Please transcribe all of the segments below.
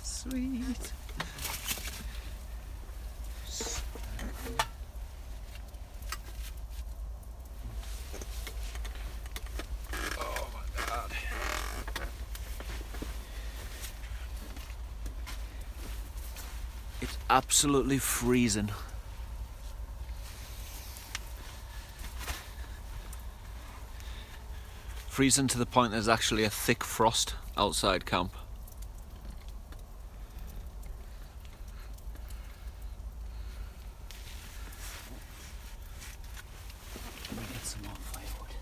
Sweet. Oh my God. It's absolutely freezing. Freezing to the point there's actually a thick frost outside camp. Let me get some more firewood.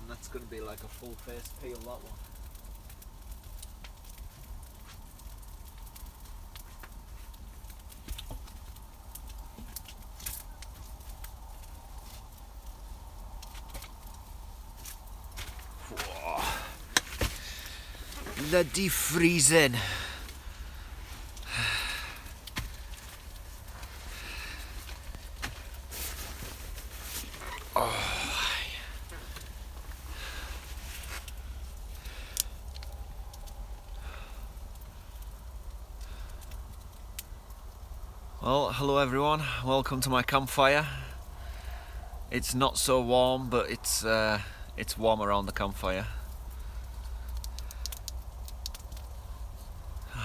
That's going to be like a full face peel, that one. Whoa. The defreezing. Well, hello everyone, welcome to my campfire. It's not so warm, but it's warm around the campfire. I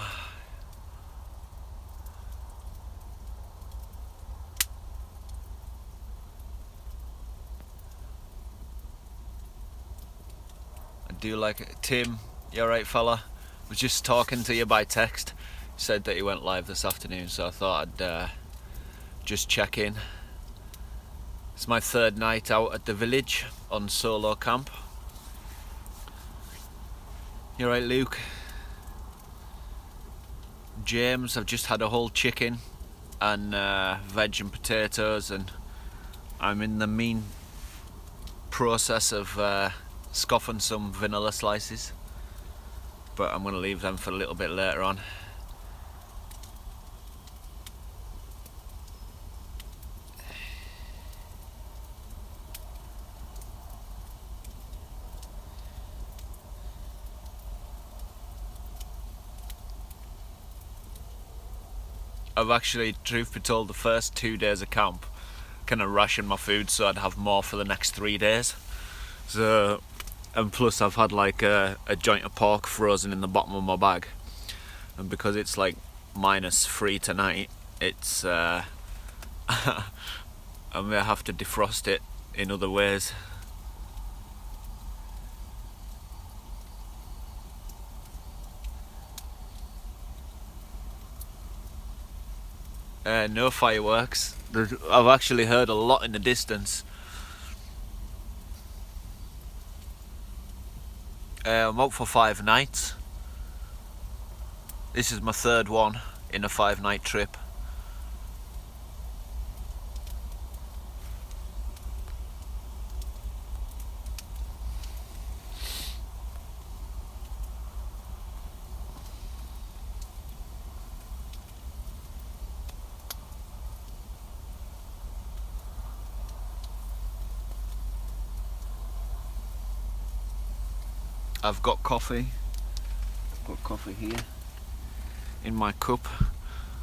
do like it. Tim, you alright fella? Was just talking to you by text. Said that he went live this afternoon, so I thought I'd just check in. It's my third night out at the village on solo camp. You alright, Luke? James, I've just had a whole chicken and veg and potatoes, and I'm in the mean process of scoffing some vanilla slices, but I'm going to leave them for a little bit later on. I've actually, truth be told, the first 2 days of camp kind of rationed my food so I'd have more for the next 3 days. So, and plus I've had like a joint of pork frozen in the bottom of my bag, and because it's like -3 tonight, it's I may have to defrost it in other ways. No fireworks. I've actually heard a lot in the distance. I'm out for 5 nights. This is my third one in a 5-night trip. I've got coffee. I've got coffee here in my cup.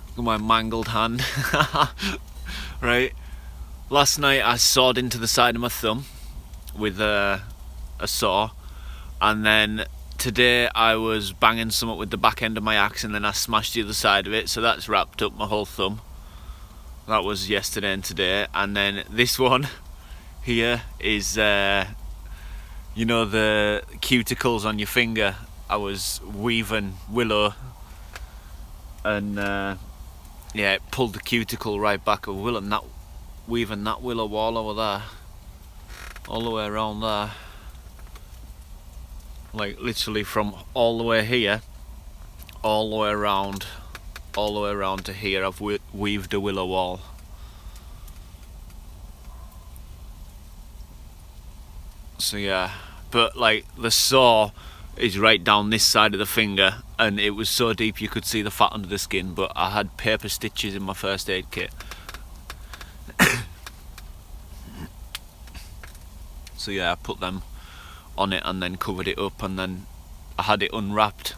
Look at my mangled hand. Right. Last night I sawed into the side of my thumb with a saw, and then today I was banging something with the back end of my axe, and then I smashed the other side of it, so that's wrapped up my whole thumb. That was yesterday and today. And then this one here is, you know, the cuticles on your finger. I was weaving willow, and yeah, it pulled the cuticle right back of willow, and weaving that willow wall over there, all the way around there, like literally from all the way here, all the way around to here. I've weaved a willow wall. So yeah, but like the saw is right down this side of the finger, and it was so deep you could see the fat under the skin, but I had paper stitches in my first aid kit. So yeah, I put them on it and then covered it up, and then I had it unwrapped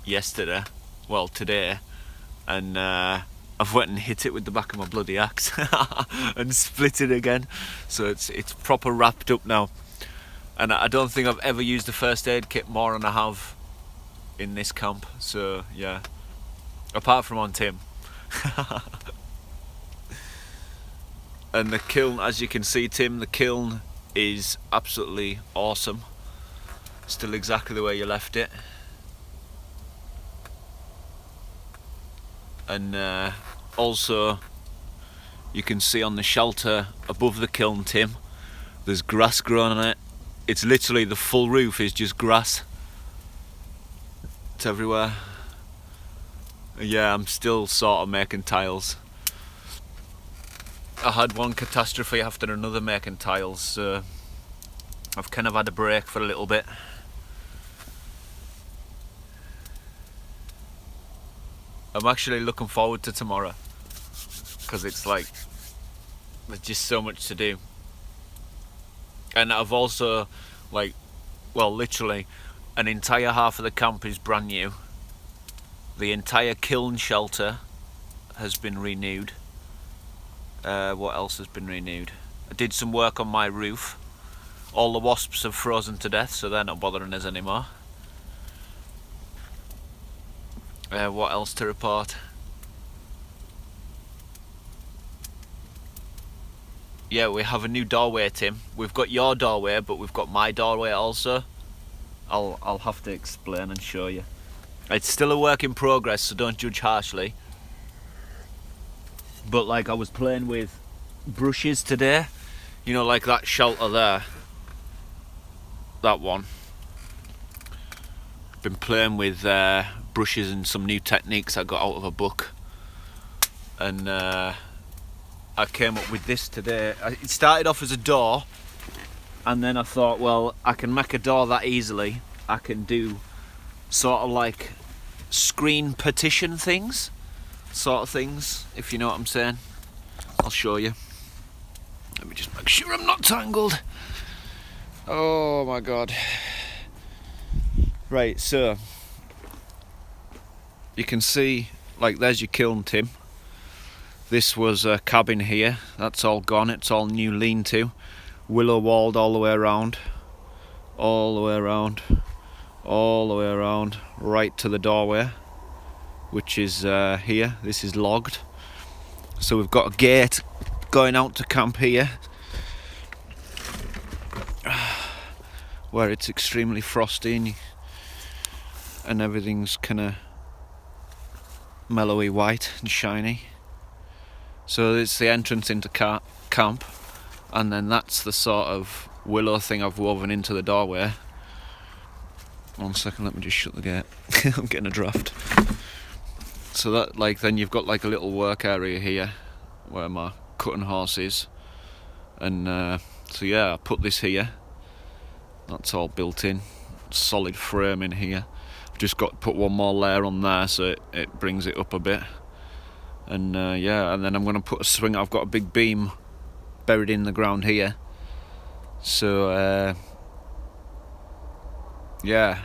today, and I've went and hit it with the back of my bloody axe and split it again. So it's proper wrapped up now. And I don't think I've ever used a first aid kit more than I have in this camp. So yeah, apart from on Tim. And the kiln, as you can see, Tim, the kiln is absolutely awesome. Still exactly the way you left it. And also you can see on the shelter above the kiln, Tim, there's grass growing on it. It's literally, the full roof is just grass. It's everywhere. Yeah, I'm still sort of making tiles. I had one catastrophe after another making tiles, so I've kind of had a break for a little bit. I'm actually looking forward to tomorrow, because it's like, there's just so much to do. And I've also, like, well, literally, an entire half of the camp is brand new. The entire kiln shelter has been renewed. What else has been renewed? I did some work on my roof. All the wasps have frozen to death, so they're not bothering us anymore. What else to report? Yeah, we have a new doorway, Tim. We've got your doorway, but we've got my doorway also. I'll have to explain and show you. It's still a work in progress, so don't judge harshly. But like, I was playing with brushes today, you know, like that shelter there, that one. Been playing with brushes and some new techniques I got out of a book, and I came up with this today. It started off as a door, and then I thought, well, I can make a door that easily. I can do sort of like screen partition things, sort of things, if you know what I'm saying. I'll show you. Let me just make sure I'm not tangled. Oh my god. Right, so you can see, like, there's your kiln, Tim. This was a cabin here. That's all gone. It's all new lean-to. Willow walled all the way around. All the way around. All the way around. Right to the doorway, which is here. This is logged. So we've got a gate going out to camp here, where it's extremely frosty and everything's kind of mellowy white and shiny. So it's the entrance into camp, and then that's the sort of willow thing I've woven into the doorway. 1 second, let me just shut the gate. I'm getting a draft. So that, like, then you've got like a little work area here where my cutting horse is, and so yeah, I put this here. That's all built in, solid frame in here. I've just got to put one more layer on there so it brings it up a bit. And yeah, and then I'm going to put a swing. I've got a big beam buried in the ground here, so yeah,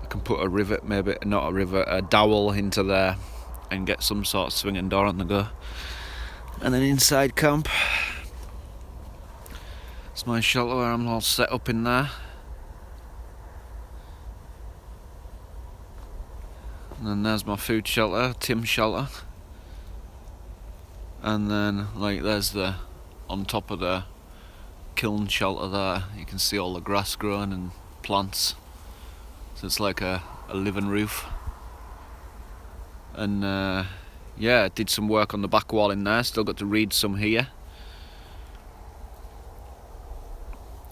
I can put a rivet, maybe not a rivet, a dowel into there, and get some sort of swinging door on the go. And then inside camp, it's my shelter where I'm all set up in there. And then there's my food shelter, Tim's shelter. And then, like, there's the, on top of the kiln shelter there. You can see all the grass growing and plants. So it's like a living roof. And yeah, did some work on the back wall in there. Still got to read some here.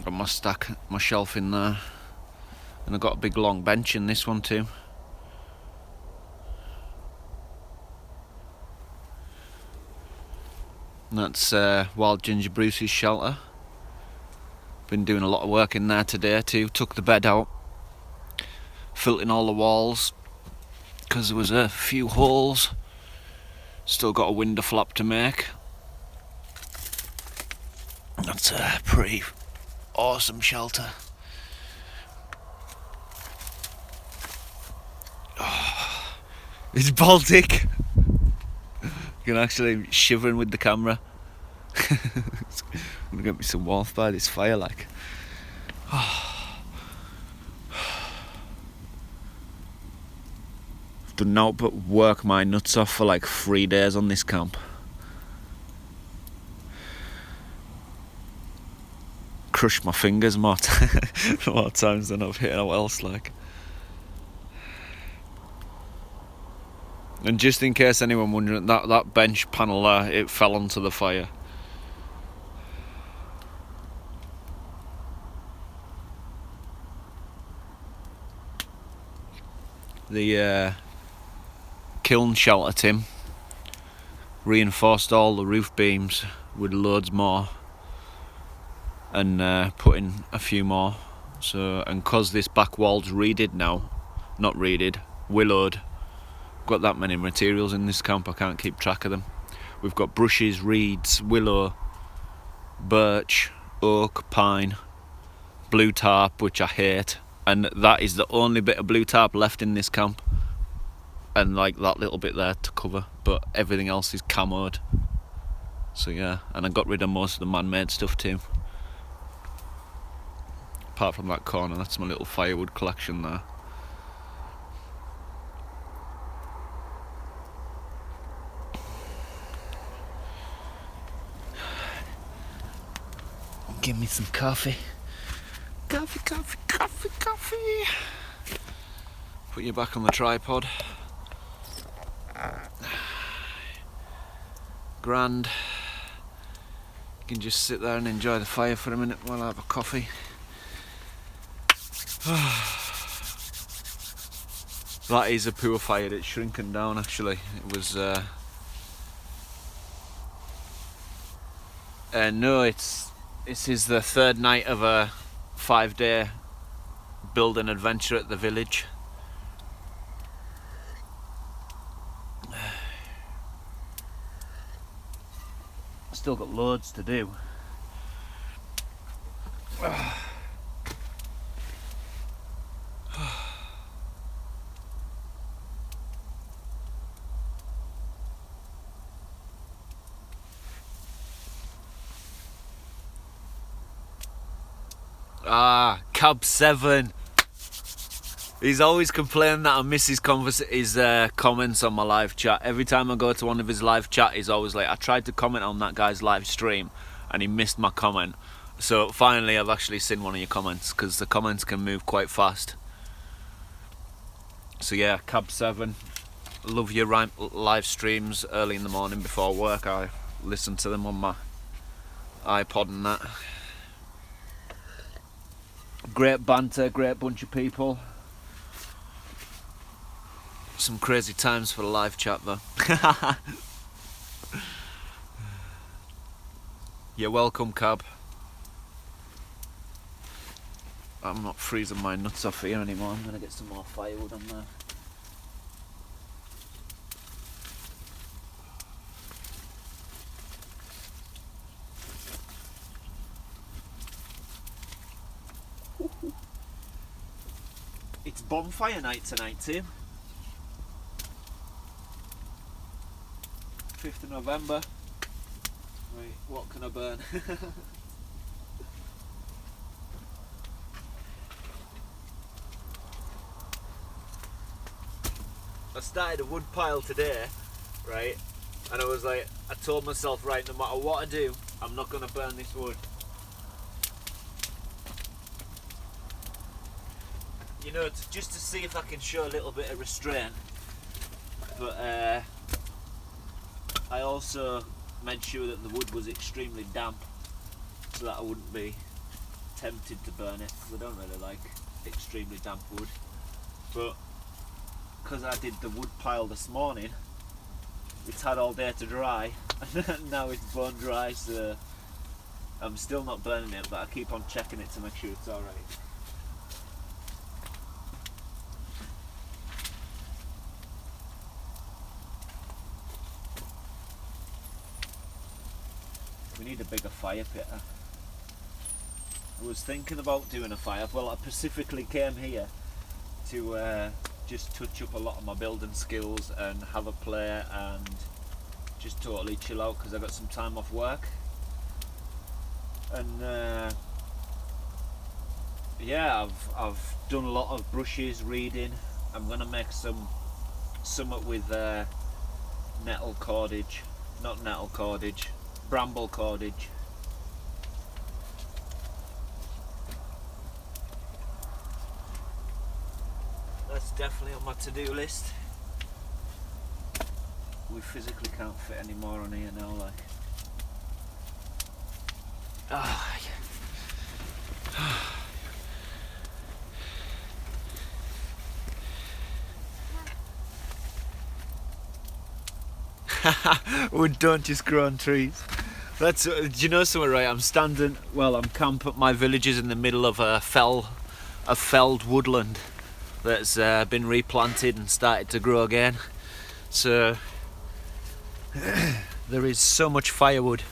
Got my shelf in there. And I've got a big long bench in this one too. And that's Wild Ginger Bruce's shelter. Been doing a lot of work in there today too. Took the bed out, filled in all the walls because there was a few holes. Still got a window flap to make. That's a pretty awesome shelter. Oh, it's Baltic. You can actually shivering with the camera. It's gonna get me some warmth by this fire, like. I've done naught but work my nuts off for like 3 days on this camp. Crushed my fingers more times than I've hit anyone else, like. And just in case anyone wondering, that bench panel there, it fell onto the fire. The kiln shelter Tim reinforced all the roof beams with loads more and put in a few more. So, and cause this back wall's reeded now, not reeded, willowed. Got that many materials in this camp, I can't keep track of them. We've got brushes, reeds, willow, birch, oak, pine, blue tarp, which I hate, and that is the only bit of blue tarp left in this camp, and like that little bit there to cover, but everything else is camoed. So yeah, and I got rid of most of the man-made stuff too, apart from that corner. That's my little firewood collection there. Give me some coffee. Coffee. Put you back on the tripod. Grand. You can just sit there and enjoy the fire for a minute while I have a coffee. That is a poor fire. It's shrinking down actually. It was no, this is the third night of a 5-day building adventure at the village. Still got loads to do. Cab 7. He's always complaining that I miss his comments on my live chat. Every time I go to one of his live chat, he's always like, I tried to comment on that guy's live stream and he missed my comment. So finally I've actually seen one of your comments, because the comments can move quite fast. So yeah, Cab 7. Love your live streams early in the morning before work. I listen to them on my iPod and that. Great banter, great bunch of people. Some crazy times for the live chat though. You're welcome, Cab. I'm not freezing my nuts off here anymore. I'm gonna get some more firewood on there. It's bonfire night tonight, Tim. 5th of November. Right, what can I burn? I started a wood pile today, right? And I was like, I told myself, right, no matter what I do, I'm not going to burn this wood. you know, just to see if I can show a little bit of restraint. But I also made sure that the wood was extremely damp, so that I wouldn't be tempted to burn it, because I don't really like extremely damp wood. But because I did the wood pile this morning, it's had all day to dry, and now it's bone dry, so I'm still not burning it, but I keep on checking it to make sure it's alright. We need a bigger fire pit. I was thinking about doing a fire. Well, I specifically came here to just touch up a lot of my building skills and have a play and just totally chill out, because I got some time off work. And yeah, I've done a lot of brushes, reading. I'm gonna make somewhat with nettle cordage, not nettle cordage, bramble cordage. That's definitely on my to-do list. We physically can't fit any more on here now, like. Ah, yeah. Wood don't just grow on trees. That's, do you know something, right? I'm camp at my village is in the middle of a felled woodland that's been replanted and started to grow again. So there is so much firewood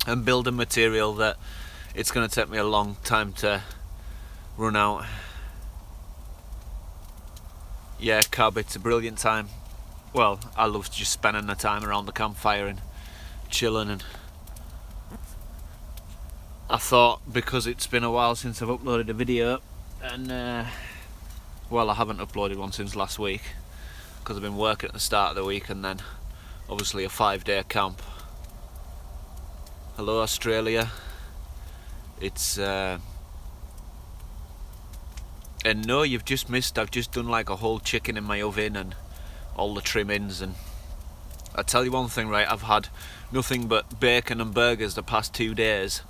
and building material that it's going to take me a long time to run out. Yeah, Cobb, it's a brilliant time. Well, I love just spending the time around the campfire and chilling, and I thought, because it's been a while since I've uploaded a video, and well, I haven't uploaded one since last week because I've been working at the start of the week, and then obviously a 5-day camp. Hello Australia. It's and no, you've just missed, I've just done like a whole chicken in my oven and all the trimmings, and I tell you one thing, right, I've had nothing but bacon and burgers the past 2 days,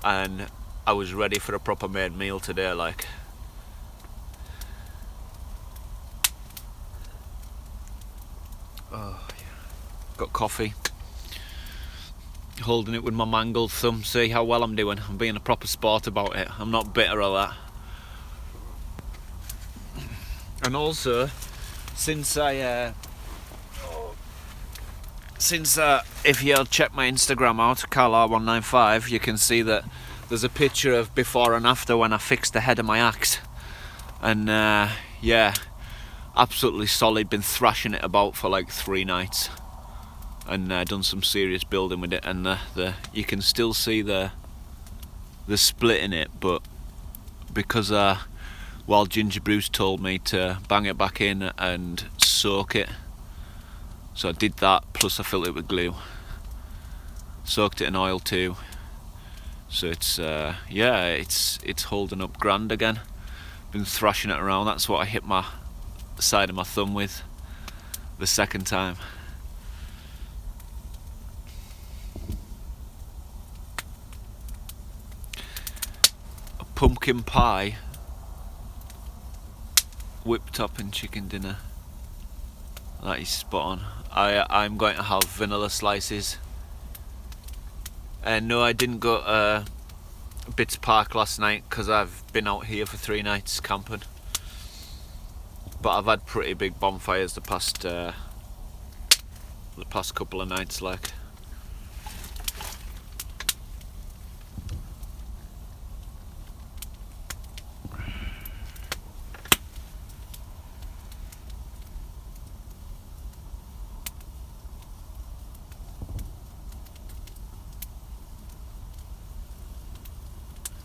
and I was ready for a proper made meal today, like. Oh yeah. Got coffee, holding it with my mangled thumb, see how well I'm doing. I'm being a proper sport about it. I'm not bitter of that. And also, since if you'll check my Instagram out, CarlR195, you can see that there's a picture of before and after when I fixed the head of my axe. And yeah, absolutely solid, been thrashing it about for like 3 nights. And done some serious building with it, and you can still see the split in it, but because while Ginger Bruce told me to bang it back in and soak it, so I did that, plus I filled it with glue, soaked it in oil too, so it's yeah, it's holding up grand again. Been thrashing it around. That's what I hit my side of my thumb with the second time. A pumpkin pie, whipped up and chicken dinner. That is spot on. I'm going to have vanilla slices. And no, I didn't go to Bits Park last night because I've been out here for 3 nights camping. But I've had pretty big bonfires the past couple of nights, like.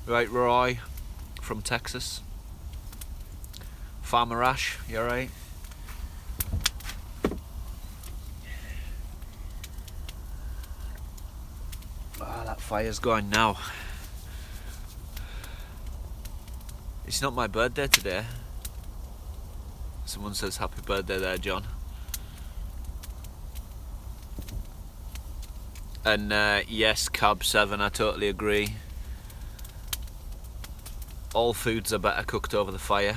Right, Roy from Texas. Farmer Ash, you alright? Ah, that fire's going now. It's not my birthday today. Someone says happy birthday there, John. And yes, Cab 7, I totally agree. All foods are better cooked over the fire.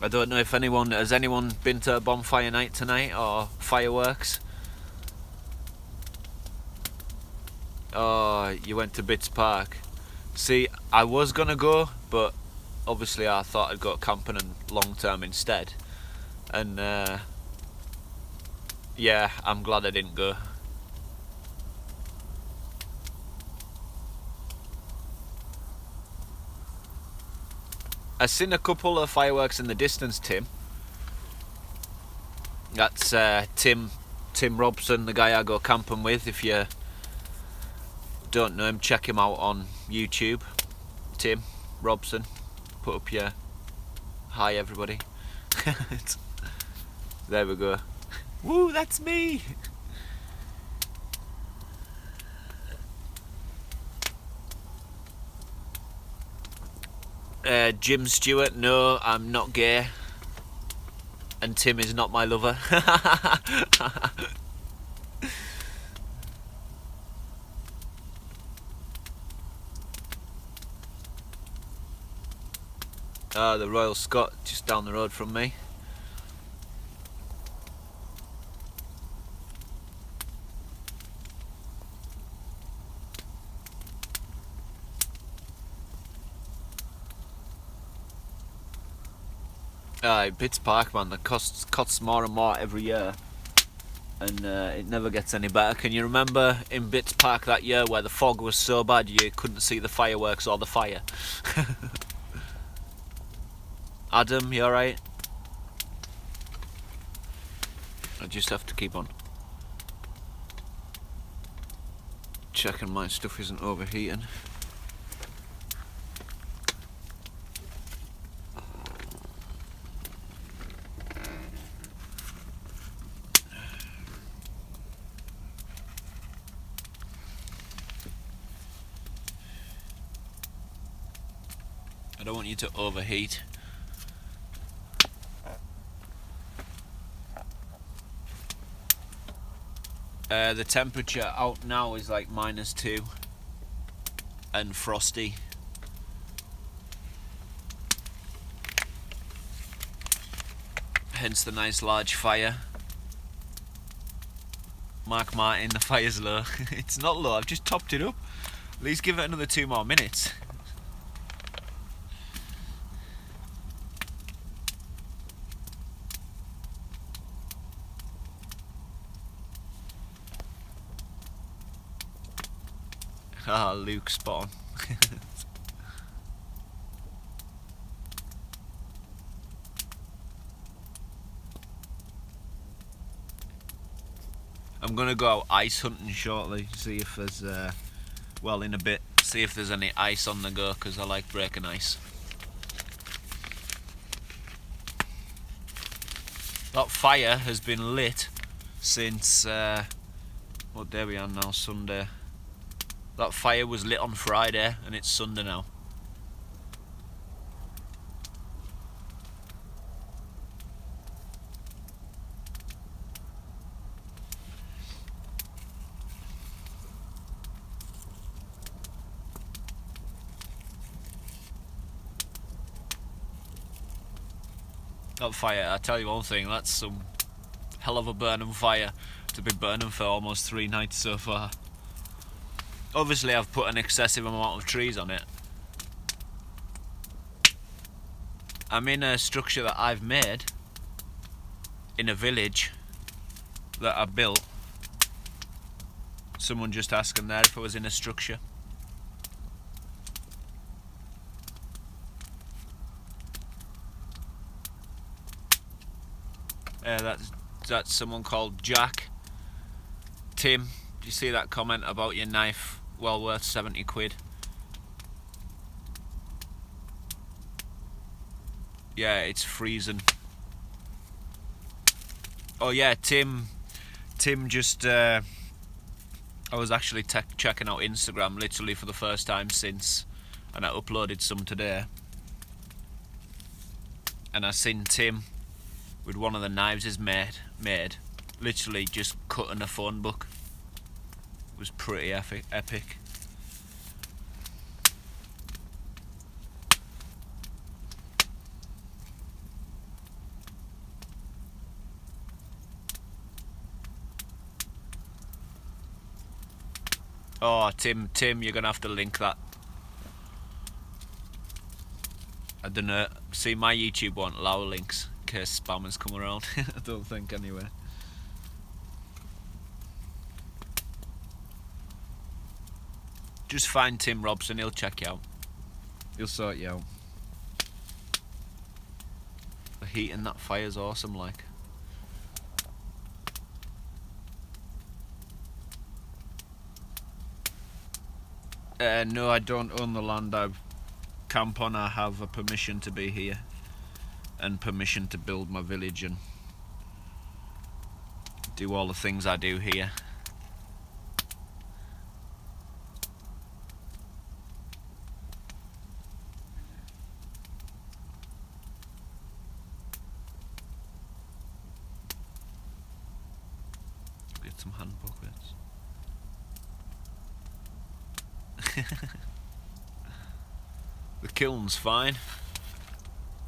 I don't know if has anyone been to a bonfire night tonight or fireworks? Oh, you went to Bits Park. See, I was gonna go, but obviously I thought I'd go camping and long term instead. And yeah, I'm glad I didn't go. I've seen a couple of fireworks in the distance, Tim. That's Tim Robson, the guy I go camping with. If you don't know him, check him out on YouTube. Tim Robson. Put up your hi everybody. There we go. Woo, that's me. Jim Stewart, no, I'm not gay. And Tim is not my lover. The Royal Scot, just down the road from me. Bits Park, man, that costs more and more every year, and it never gets any better. Can you remember in Bits Park that year where the fog was so bad you couldn't see the fireworks or the fire? Adam, you alright? I just have to keep on checking my stuff isn't overheating. I don't want you to overheat. The temperature out now is like -2 and frosty. Hence the nice large fire. Mark Martin, the fire's low. It's not low, I've just topped it up. At least give it another 2 more minutes. Ah, Luke, spot on. I'm gonna go out ice hunting shortly, see if there's, well, in a bit, see if there's any ice on the go, because I like breaking ice. That fire has been lit since, what day are we on now, Sunday. That fire was lit on Friday and it's Sunday now. That fire, I tell you one thing, that's some hell of a burning fire to be burning for almost 3 nights so far. Obviously I've put an excessive amount of trees on it. I'm in a structure that I've made in a village that I built. Someone just asking there if I was in a structure. That's someone called Jack. Tim, do you see that comment about your knife? Well worth 70 quid. Yeah, it's freezing. Oh yeah, Tim just I was actually checking out Instagram literally for the first time since, and I uploaded some today. And I seen Tim with one of the knives he's made, literally just cutting a phone book. It was pretty epic. Oh, Tim, you're gonna have to link that. I don't know. See, my YouTube won't allow links in case spammers come around. I don't think, anyway. Just find Tim Robson, he'll check you out. He'll sort you out. The heat in that fire's awesome, like. No, I don't own the land I camp on. I have a permission to be here and permission to build my village and do all the things I do here. Get some hand pockets. The kiln's fine.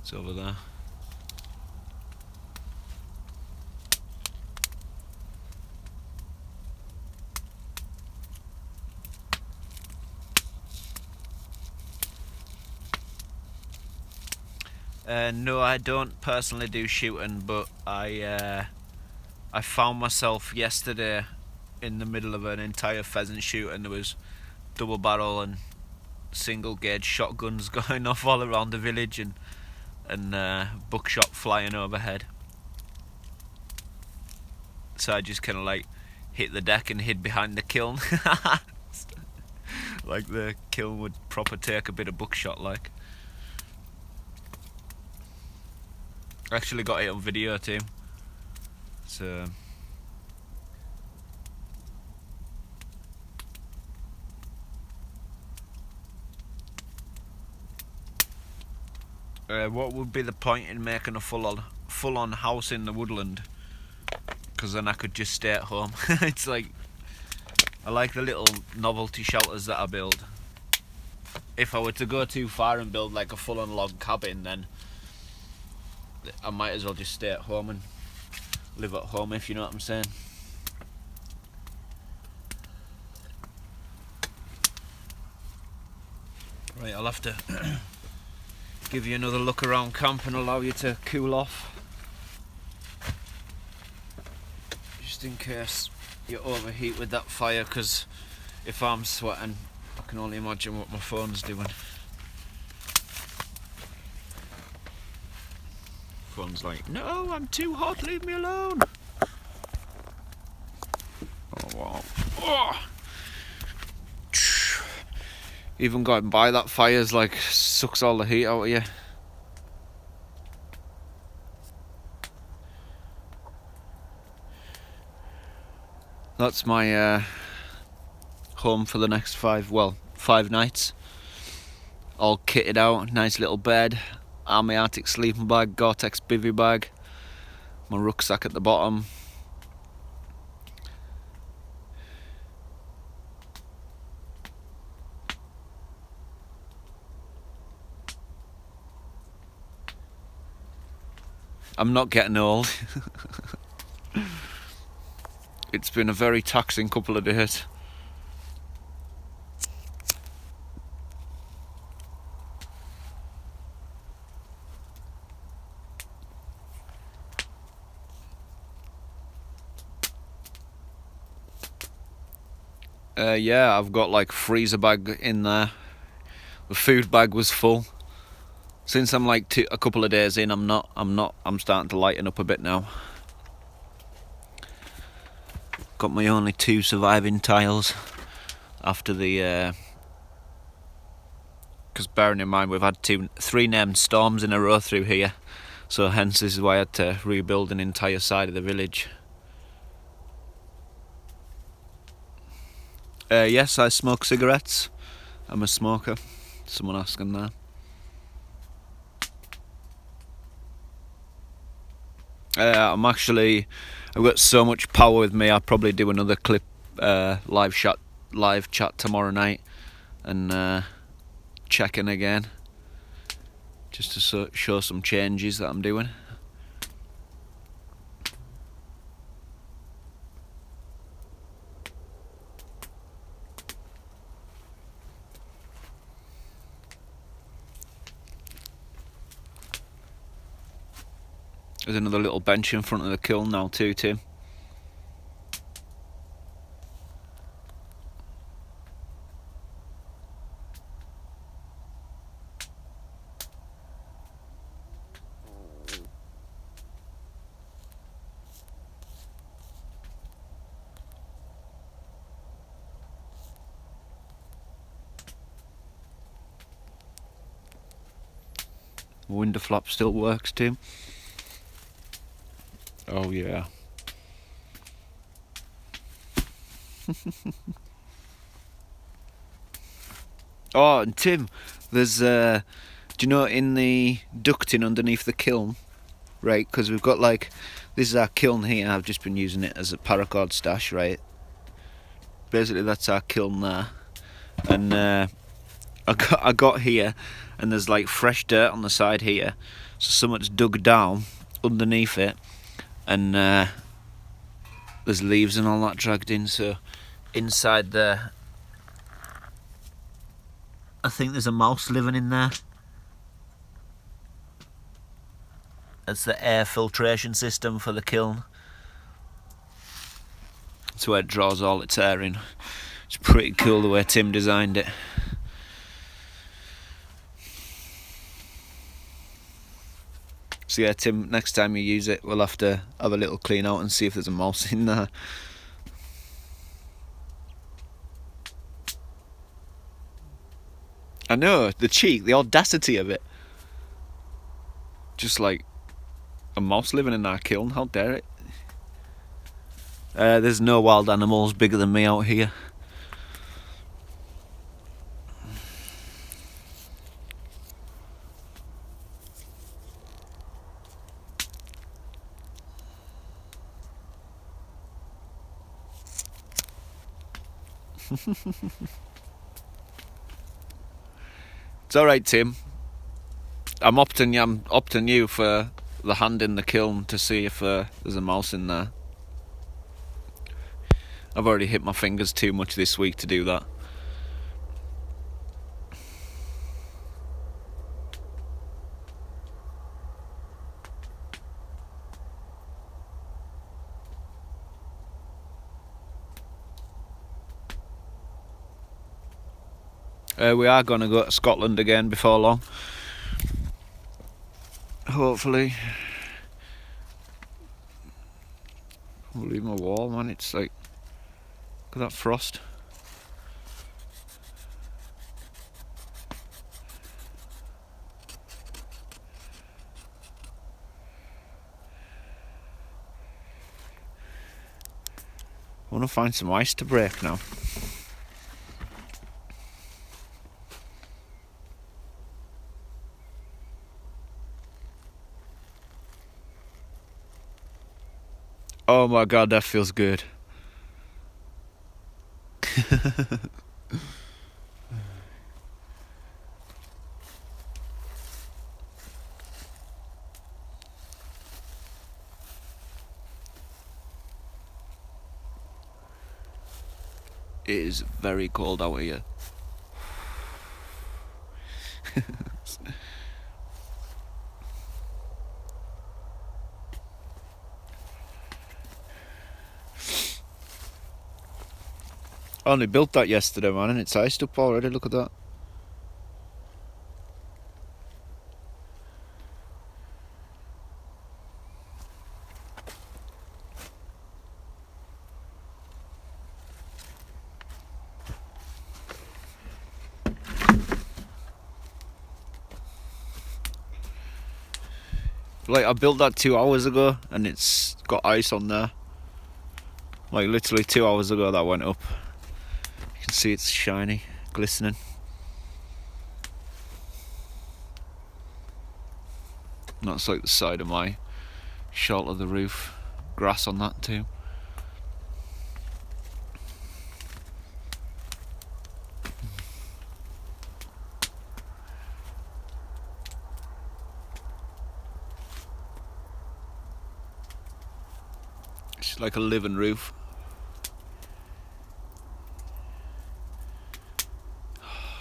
It's over there. No, I don't personally do shooting, but I found myself yesterday in the middle of an entire pheasant shoot, and there was double barrel and single gauge shotguns going off all around the village, and buckshot flying overhead. So I just kind of like hit the deck and hid behind the kiln. Like the kiln would proper take a bit of buckshot, like. I actually got it on video too. So what would be the point in making a full-on house in the woodland? Because then I could just stay at home. It's like, I like the little novelty shelters that I build. If I were to go too far and build like a full-on log cabin, then I might as well just stay at home and live at home, if you know what I'm saying. Right, I'll have to give you another look around camp and allow you to cool off. Just in case you overheat with that fire, because if I'm sweating, I can only imagine what my phone's doing. Phone's like, no, I'm too hot, leave me alone. Oh, wow. Oh. Even going by that fire's like sucks all the heat out of you. That's my home for the next 5 nights. All kitted out, nice little bed, Army Arctic sleeping bag, Gore-Tex bivvy bag, my rucksack at the bottom. I'm not getting old. It's been a very taxing couple of days. Yeah, I've got like freezer bag in there. The food bag was full. Since I'm like a couple of days in, I'm starting to lighten up a bit now. Got my only 2 surviving tiles after the because bearing in mind we've had 3 named storms in a row through here, so hence this is why I had to rebuild an entire side of the village. Yes, I smoke cigarettes. I'm a smoker. Someone asking there. I've got so much power with me. I'll probably do another clip, live chat tomorrow night, and check in again, just to show some changes that I'm doing. There's another little bench in front of the kiln now too, Tim. Window flap still works, Tim. Oh yeah. Oh, and Tim, there's do you know, in the ducting underneath the kiln, right? Because we've got this is our kiln here. I've just been using it as a paracord stash, right? Basically, that's our kiln there, and I got here, and there's fresh dirt on the side here, so someone's dug down underneath it, and there's leaves and all that dragged in. So inside there, I think there's a mouse living in there. That's the air filtration system for the kiln. That's where it draws all its air in. It's pretty cool the way Tim designed it. So yeah, Tim, next time you use it, we'll have to have a little clean out and see if there's a mouse in there. I know, the cheek, the audacity of it. Just like a mouse living in our kiln, how dare it? There's no wild animals bigger than me out here. It's alright, Tim. I'm opting you for the hand in the kiln to see if there's a mouse in there. I've already hit my fingers too much this week to do that. We are going to go to Scotland again before long. Hopefully. I'll leave my wall, man. It's look at that frost. I want to find some ice to break now. Oh my god, that feels good. It is very cold out here. I only built that yesterday, man, and it's iced up already. Look at that. I built that 2 hours ago, and it's got ice on there. Literally 2 hours ago that went up. You can See, it's shiny, glistening. And that's like the side of my shelter, the roof. Grass on that too. It's like a living roof.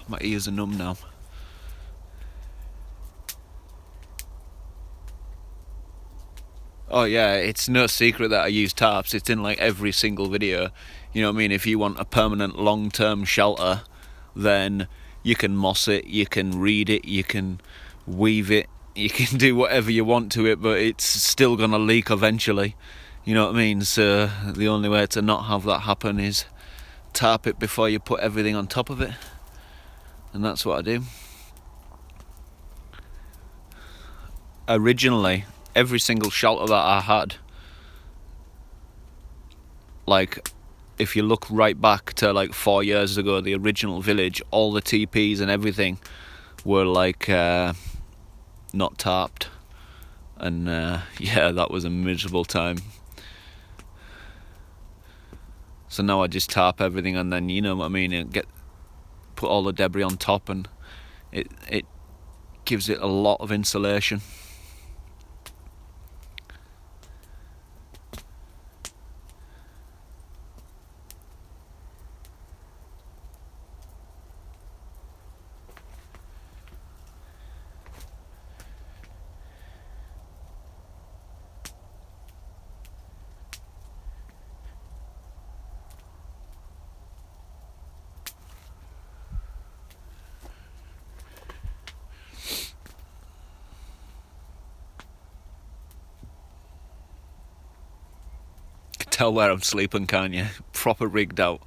My ears are numb now. Oh yeah, it's no secret that I use tarps. It's in like every single video. You know what I mean? If you want a permanent long-term shelter, then you can moss it, you can reed it, you can weave it, you can do whatever you want to it, but it's still gonna leak eventually. You know what I mean? So the only way to not have that happen is tarp it before you put everything on top of it. And that's what I do. Originally, every single shelter that I had, like if you look right back to like 4 years ago, the original village, all the teepees and everything were like not tarped. And yeah, that was a miserable time. So now I just tarp everything, and then, you know what I mean, and put all the debris on top, and it gives it a lot of insulation. Tell where I'm sleeping, can't you? Proper rigged out.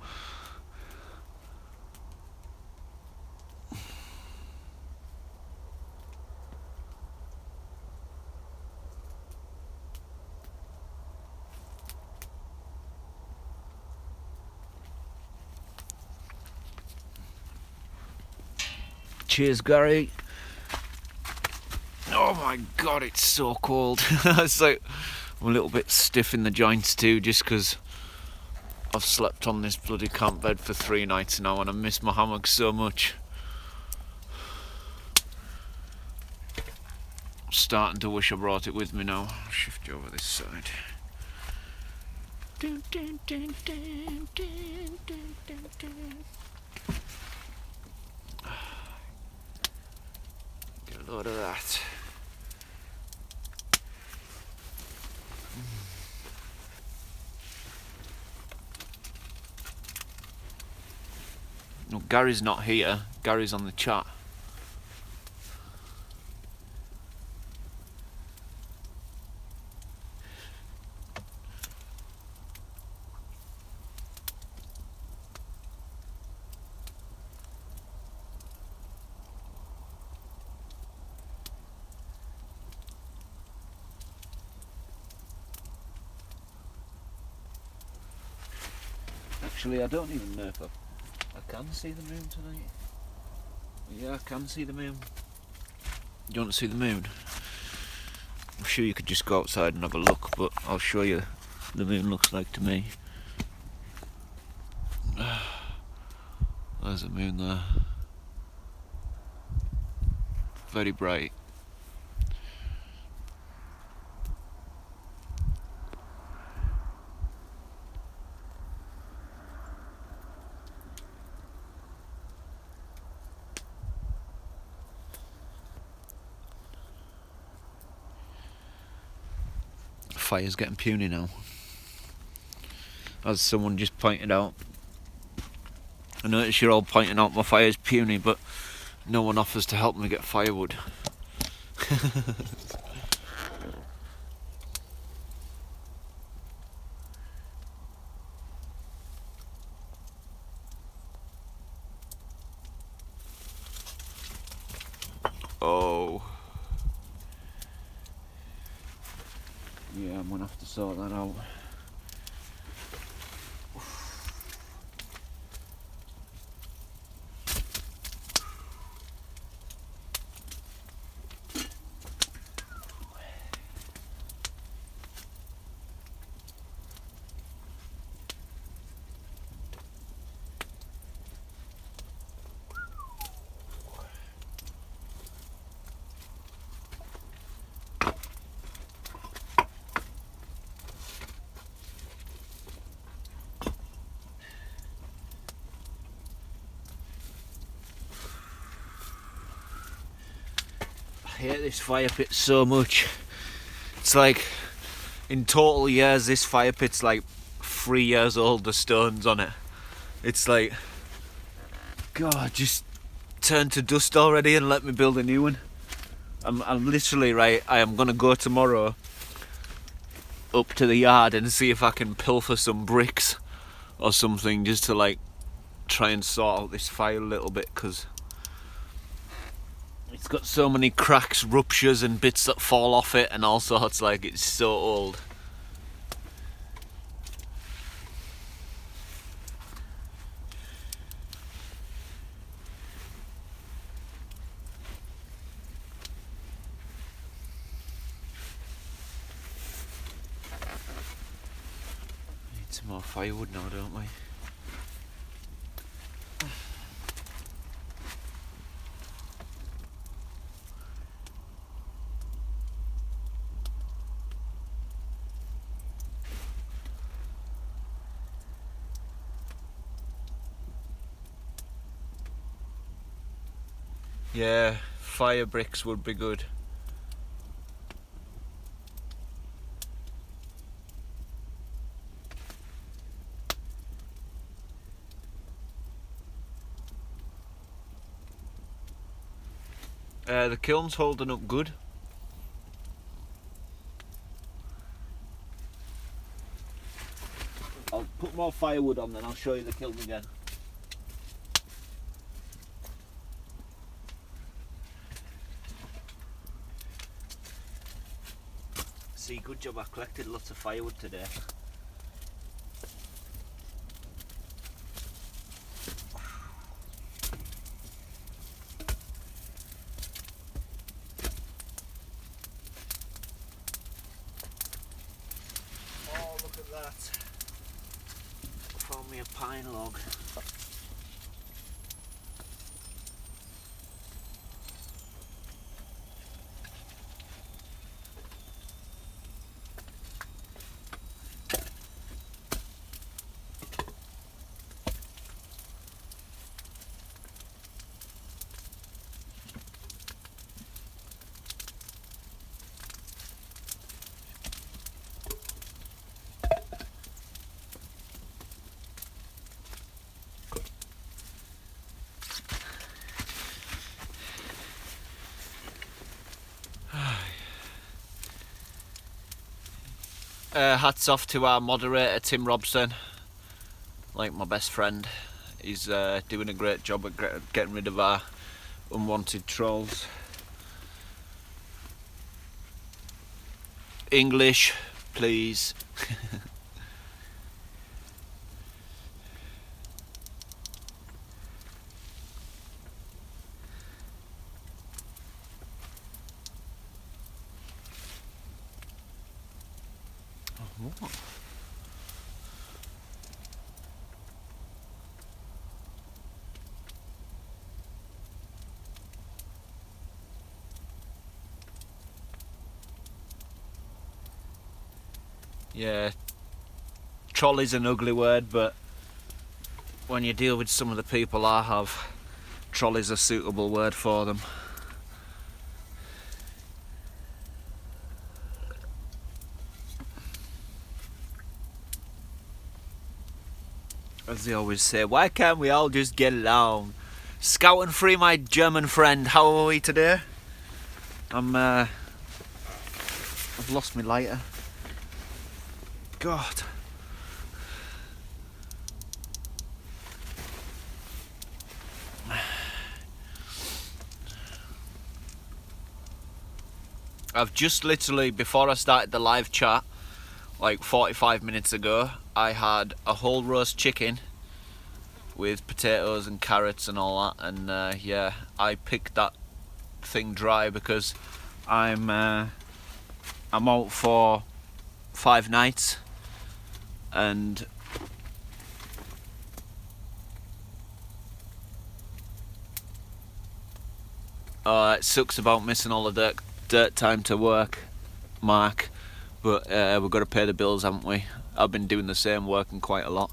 Cheers, Gary. Oh my god, it's so cold. It's like I'm a little bit stiff in the joints too, just because I've slept on this bloody camp bed for 3 nights now, and I miss my hammock so much. I'm starting to wish I brought it with me now. I'll shift you over this side. Get a load of that. No, Gary's not here. Gary's on the chat. Actually, I don't even know if I can see the moon tonight. Yeah, I can see the moon. You want to see the moon? I'm sure you could just go outside and have a look, but I'll show you what the moon looks like to me. There's the moon there. Very bright. Fire's getting puny now, as someone just pointed out. I notice you're all pointing out my fire's puny, but no one offers to help me get firewood. Oh. Yeah, I'm gonna have to sort that out. hate this fire pit so much. It's like, in total years, this fire pit's like 3 years old, the stones on it. It's like, God, just turn to dust already and let me build a new one. I'm literally, right, I am going to go tomorrow up to the yard and see if I can pilfer some bricks or something just to like try and sort out this fire a little bit, because it's got so many cracks, ruptures and bits that fall off it and all sorts, like it's so old. Need some more firewood now, don't we? Yeah, fire bricks would be good. The kiln's holding up good. I'll put more firewood on, then I'll show you the kiln again. See, good job, I collected lots of firewood today. Oh, look at that. Found me a pine log. Hats off to our moderator Tim Robson, like my best friend. He's doing a great job at getting rid of our unwanted trolls. English, please. What? Yeah, troll is an ugly word, but when you deal with some of the people I have, troll is a suitable word for them. As they always say, why can't we all just get along? Scout and Free, my German friend, how are we today? I've lost my lighter. God. I've just literally, before I started the live chat, like 45 minutes ago, I had a whole roast chicken with potatoes and carrots and all that, and yeah, I picked that thing dry because I'm out for 5 nights, and it sucks about missing all the dirt time to work, Mark, but we've got to pay the bills, haven't we? I've been doing the same, working quite a lot.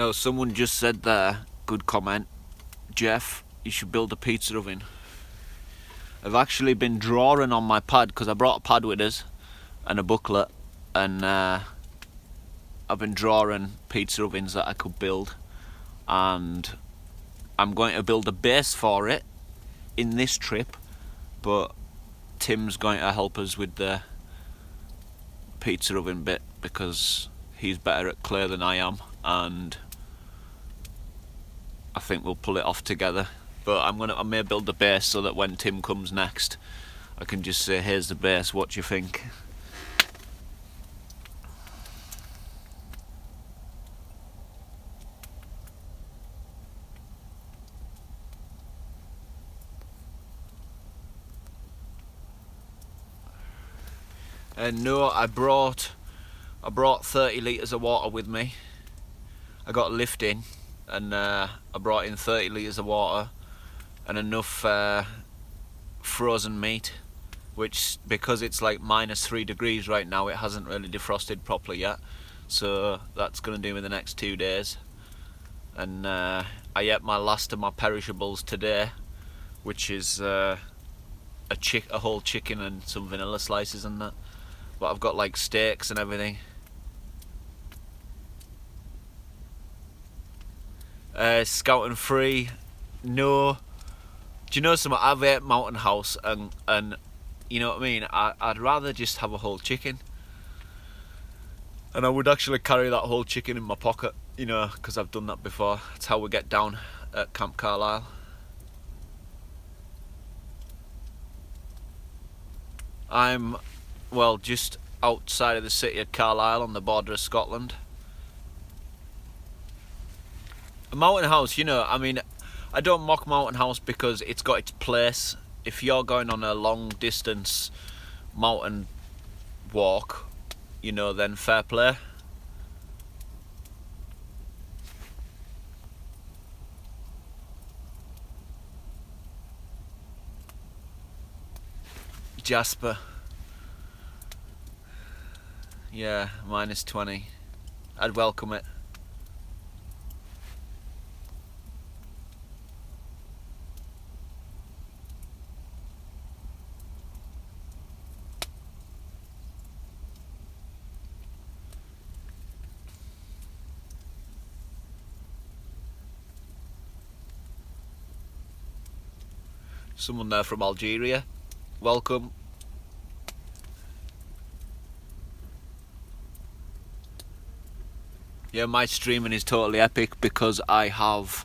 Now, someone just said there, good comment, Jeff, you should build a pizza oven. I've actually been drawing on my pad, because I brought a pad with us and a booklet, and I've been drawing pizza ovens that I could build, and I'm going to build a base for it in this trip, but Tim's going to help us with the pizza oven bit because he's better at clay than I am, and I think we'll pull it off together. But I may build a base so that when Tim comes next, I can just say, here's the base, what do you think? And no, I brought 30 litres of water with me. I got a lift in, and I brought in 30 litres of water and enough frozen meat, which, because it's like -3 degrees right now, it hasn't really defrosted properly yet, so that's going to do me the next 2 days. And I ate my last of my perishables today, which is a whole chicken and some vanilla slices and that. But I've got like steaks and everything. Scouting free, no. Do you know something? I've ate Mountain House, and you know what I mean? I'd rather just have a whole chicken. And I would actually carry that whole chicken in my pocket, you know, because I've done that before. That's how we get down at Camp Carlisle. I'm, well, just outside of the city of Carlisle on the border of Scotland. A Mountain House, you know, I mean, I don't mock Mountain House because it's got its place. If you're going on a long distance mountain walk, you know, then fair play. Jasper. Yeah, -20. I'd welcome it. Someone there from Algeria. Welcome. Yeah, my streaming is totally epic because I have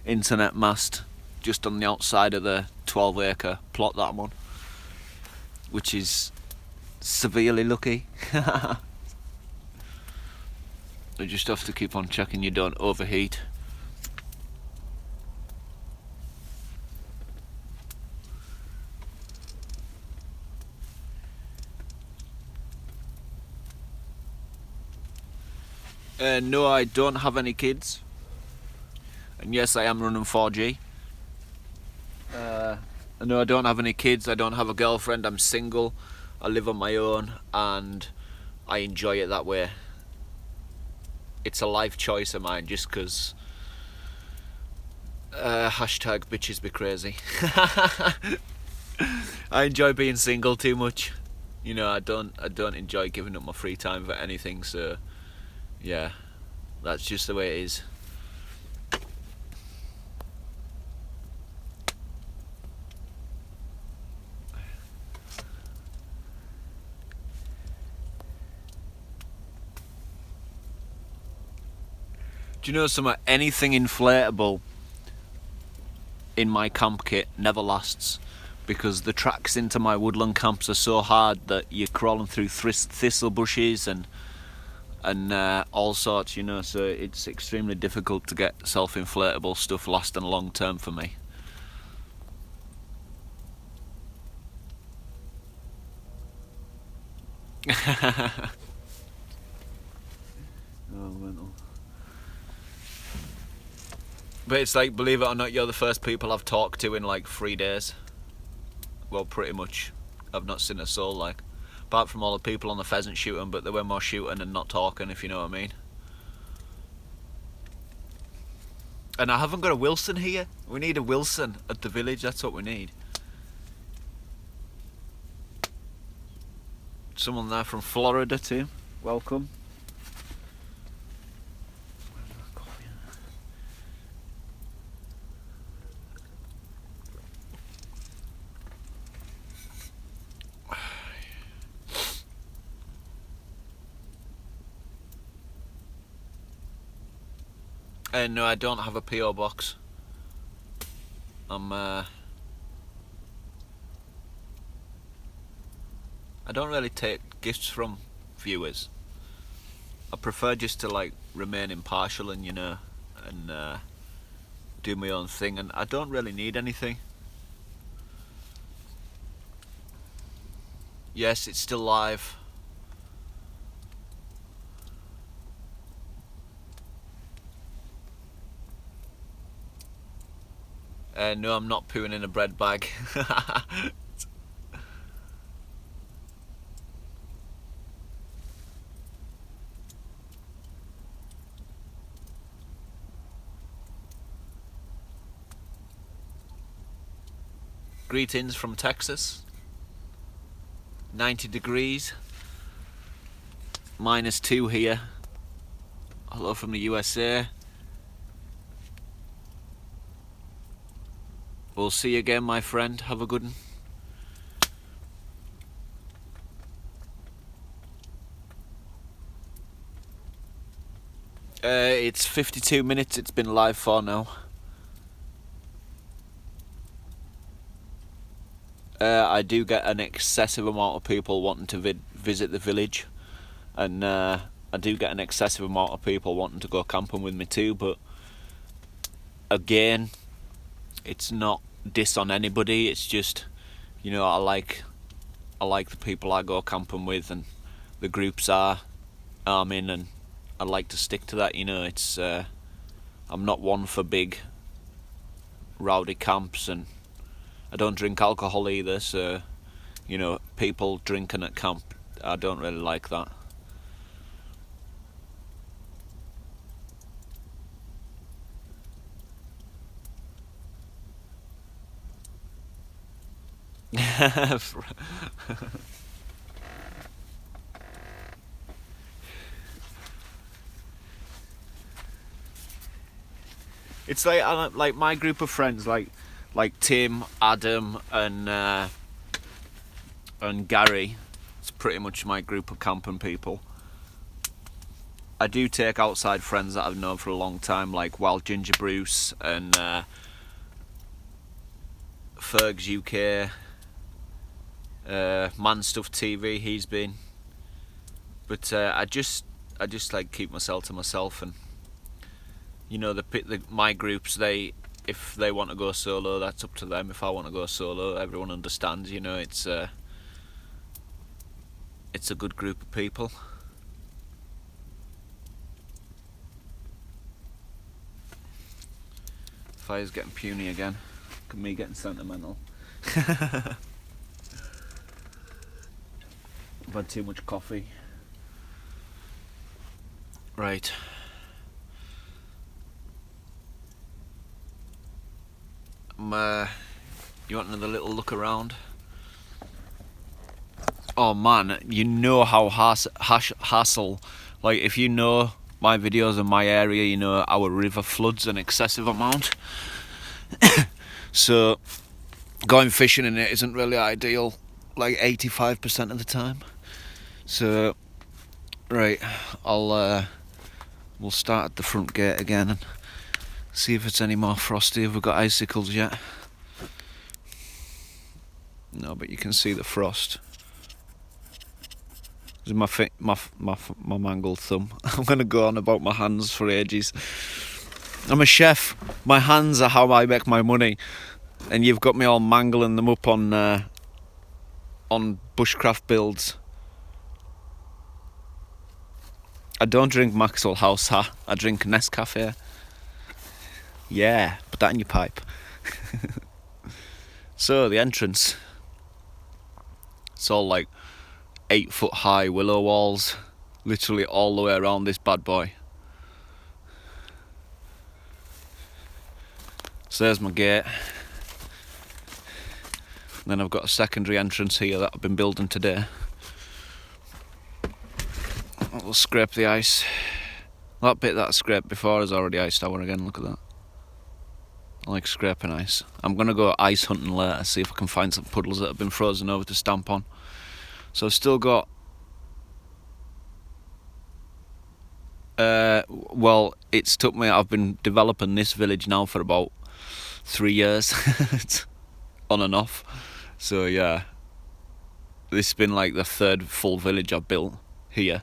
internet mast just on the outside of the 12-acre plot that I'm on, which is severely lucky. You just have to keep on checking you don't overheat. No, I don't have any kids, and yes, I am running 4G. No, I don't have any kids, I don't have a girlfriend, I'm single, I live on my own, and I enjoy it that way. It's a life choice of mine, just because hashtag bitches be crazy. I enjoy being single too much. You know, I don't enjoy giving up my free time for anything, so yeah, that's just the way it is. Do you know anything inflatable in my camp kit never lasts, because the tracks into my woodland camps are so hard that you're crawling through thistle bushes and all sorts, you know, so it's extremely difficult to get self-inflatable stuff lasting long term for me. Oh, mental. But it's like, believe it or not, you're the first people I've talked to in like 3 days. Well, pretty much. I've not seen a soul, like, apart from all the people on the pheasant shooting, but they were more shooting and not talking, if you know what I mean. And I haven't got a Wilson here. We need a Wilson at the village, that's what we need. Someone there from Florida too. Welcome. No, I don't have a PO box. I don't really take gifts from viewers. I prefer just to like remain impartial and and do my own thing, and I don't really need anything. Yes, it's still live. No, I'm not pooing in a bread bag. Greetings from Texas. 90 degrees. -2 here. Hello from the USA. We'll see you again, my friend. Have a good one. It's 52 minutes it's been live for now. I do get an excessive amount of people wanting to visit the village, and I do get an excessive amount of people wanting to go camping with me too, but again, it's not diss on anybody, it's just, I like the people I go camping with and the groups I'm in, and I like to stick to that. It's I'm not one for big rowdy camps, and I don't drink alcohol either, so people drinking at camp, I don't really like that. It's like my group of friends, like Tim, Adam, and Gary. It's pretty much my group of camping people. I do take outside friends that I've known for a long time, like Wild Ginger Bruce and Ferg's UK, Man Stuff TV. He's been, but I just like keep myself to myself, and my groups, if they want to go solo, that's up to them. If I want to go solo, everyone understands. It's a good group of people. Fire's getting puny again. Look at me getting sentimental. I've had too much coffee. Right. You want another little look around? Oh man, how hassle. Like, if you know my videos in my area, our river floods an excessive amount. So going fishing in it isn't really ideal, like 85% of the time. So right, we'll start at the front gate again and see if it's any more frosty. Have we got icicles yet? No, but you can see the frost. This is my mangled thumb. I'm gonna go on about my hands for ages. I'm a chef. My hands are how I make my money, and you've got me all mangling them up on bushcraft builds. I don't drink Maxwell House, I drink Nescafe. Yeah, put that in your pipe. So the entrance, it's all like 8-foot high willow walls, literally all the way around this bad boy. So there's my gate. And then I've got a secondary entrance here that I've been building today. We'll scrape the ice. That bit that I scraped before is already iced out again, look at that. I like scraping ice. I'm going to go ice hunting later, see if I can find some puddles that have been frozen over to stamp on. So I've still got... well, it's took me... I've been developing this village now for about 3 years. On and off. So yeah. This has been like the third full village I've built here.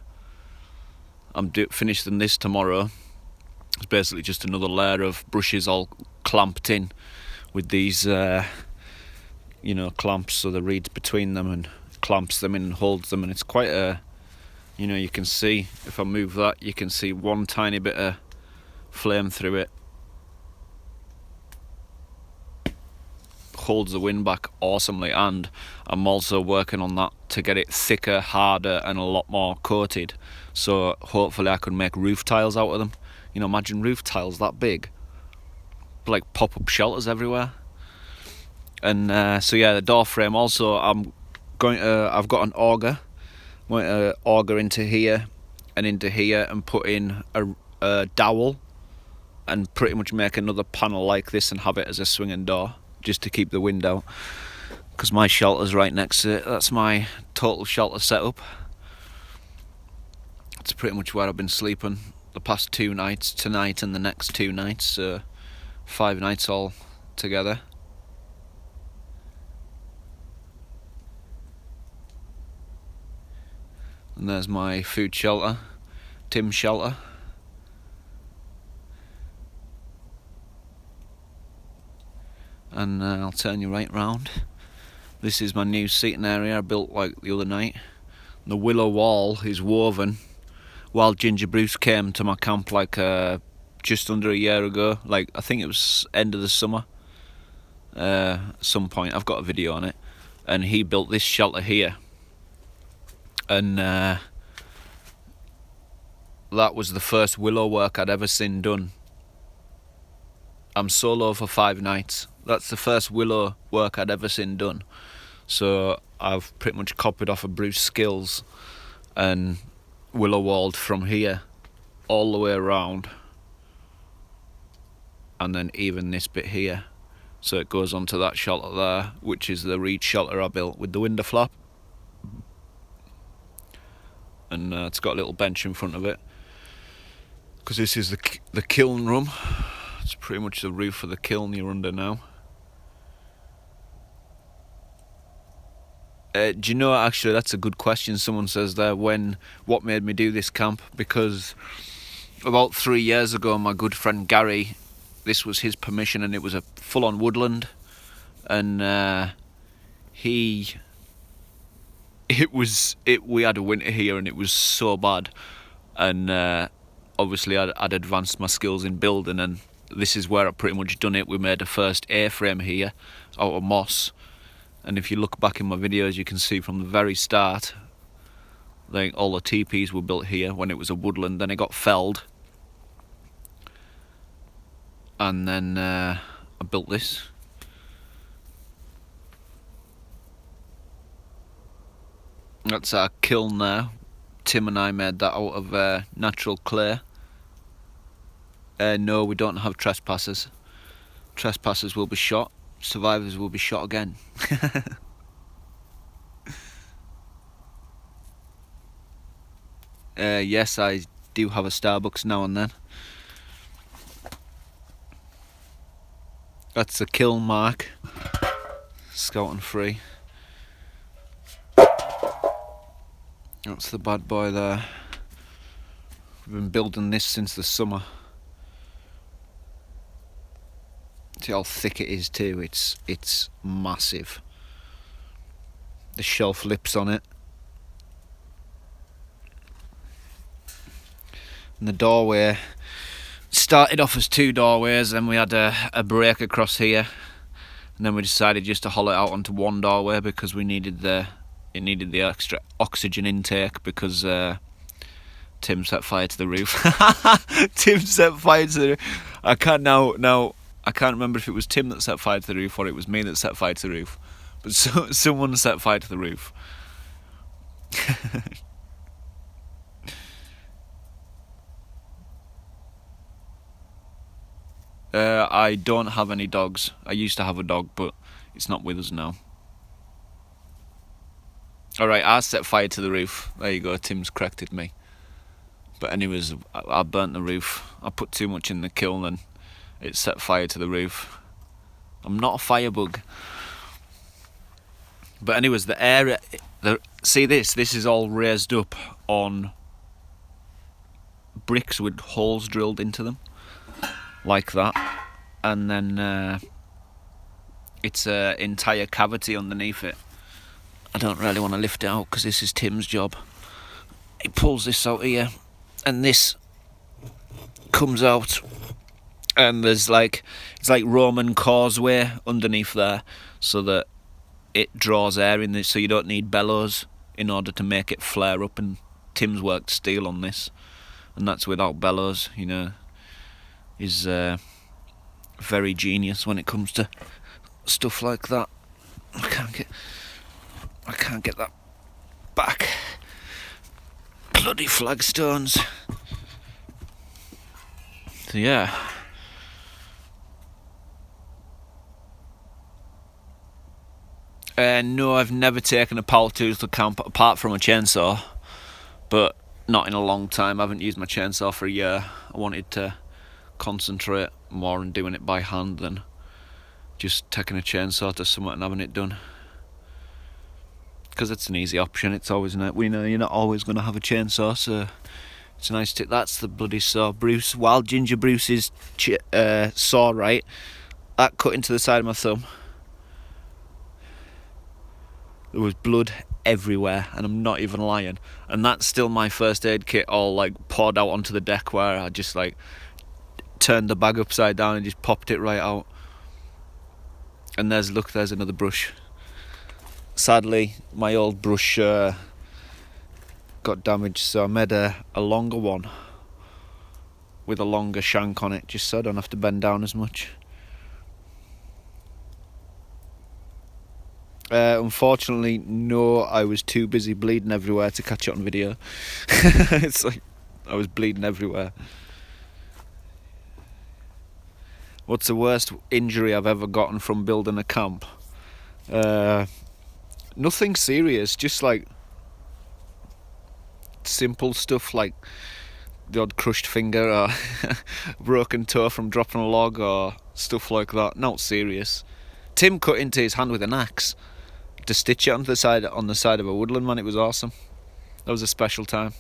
I'm finishing this tomorrow. It's basically just another layer of brushes all clamped in with these, clamps, so the reeds between them, and clamps them in and holds them. And it's quite a, you can see, if I move that, you can see one tiny bit of flame through it. Holds the wind back awesomely, and I'm also working on that to get it thicker, harder, and a lot more coated. So hopefully I can make roof tiles out of them. Imagine roof tiles that big, like pop-up shelters everywhere. And so yeah, the door frame also. I've got an auger. I'm going to auger into here and into here and put in a dowel and pretty much make another panel like this and have it as a swinging door, just to keep the wind out, because my shelter's right next to it. That's my total shelter setup. It's pretty much where I've been sleeping the past 2 nights, tonight and the next 2 nights, so 5 nights all together. And there's my food shelter, Tim's shelter. And I'll turn you right round. This is my new seating area I built like the other night. The willow wall is woven. While Ginger Bruce came to my camp like just under a year ago, like I think it was end of the summer, some point. I've got a video on it, and he built this shelter here, and that was the first willow work I'd ever seen done. I'm solo for 5 nights. That's the first willow work I'd ever seen done. So I've pretty much copied off of Bruce's skills and willow walled from here all the way around, and then even this bit here, so it goes onto that shelter there, which is the reed shelter I built with the window flap. And it's got a little bench in front of it, because this is the kiln room. It's pretty much the roof of the kiln you're under now. Do you know, actually, that's a good question. Someone says there, what made me do this camp? Because about 3 years ago, my good friend Gary, this was his permission, and it was a full-on woodland, and we had a winter here, and it was so bad, and obviously I'd advanced my skills in building, and this is where I pretty much done it. We made the first A-frame here out of moss. And if you look back in my videos, you can see from the very start, like all the teepees were built here when it was a woodland. Then it got felled, and then I built this. That's our kiln there. Tim and I made that out of natural clay. No, we don't have trespassers. Trespassers will be shot. Survivors will be shot again. Yes, I do have a Starbucks now and then. That's the kiln mark. Scouting free. That's the bad boy there. We've been building this since the summer. See how thick it is too. It's massive. The shelf lips on it. And the doorway started off as 2 doorways, and we had a break across here, and then we decided just to hollow it out onto 1 doorway because it needed the extra oxygen intake, because Tim set fire to the roof. Tim set fire to the roof. I can't now I can't remember if it was Tim that set fire to the roof or it was me that set fire to the roof. But someone set fire to the roof. I don't have any dogs. I used to have a dog, but it's not with us now. Alright, I set fire to the roof. There you go, Tim's corrected me. But anyways, I burnt the roof. I put too much in the kiln and it set fire to the roof. I'm not a firebug. But anyways, the area... see this is all raised up on bricks with holes drilled into them. Like that. And then it's an entire cavity underneath it. I don't really want to lift it out because this is Tim's job. He pulls this out here and this comes out and there's like, it's like Roman causeway underneath there so that it draws air in this, so you don't need bellows in order to make it flare up, and Tim's worked steel on this and that's without bellows. You know, he's very genius when it comes to stuff like that. I can't get that back. Bloody flagstones. So yeah. No, I've never taken a power tool to camp apart from a chainsaw, but not in a long time. I haven't used my chainsaw for a year. I wanted to concentrate more on doing it by hand than just taking a chainsaw to somewhere and having it done. Because it's an easy option. It's always we know you're not always going to have a chainsaw, so it's nice to... That's the bloody saw. Wild Ginger Bruce's saw, right? That cut into the side of my thumb. There was blood everywhere, and I'm not even lying. And that's still my first aid kit all like poured out onto the deck, where I just like turned the bag upside down and just popped it right out. And there's another brush. Sadly, my old brush got damaged, so I made a longer one with a longer shank on it, just so I don't have to bend down as much. Unfortunately, no, I was too busy bleeding everywhere to catch it on video. It's like I was bleeding everywhere. What's the worst injury I've ever gotten from building a camp? Nothing serious, just like simple stuff like the odd crushed finger or broken toe from dropping a log or stuff like that. Not serious. Tim cut into his hand with an axe to stitch it on the side of a woodland, man. It was awesome. That was a special time.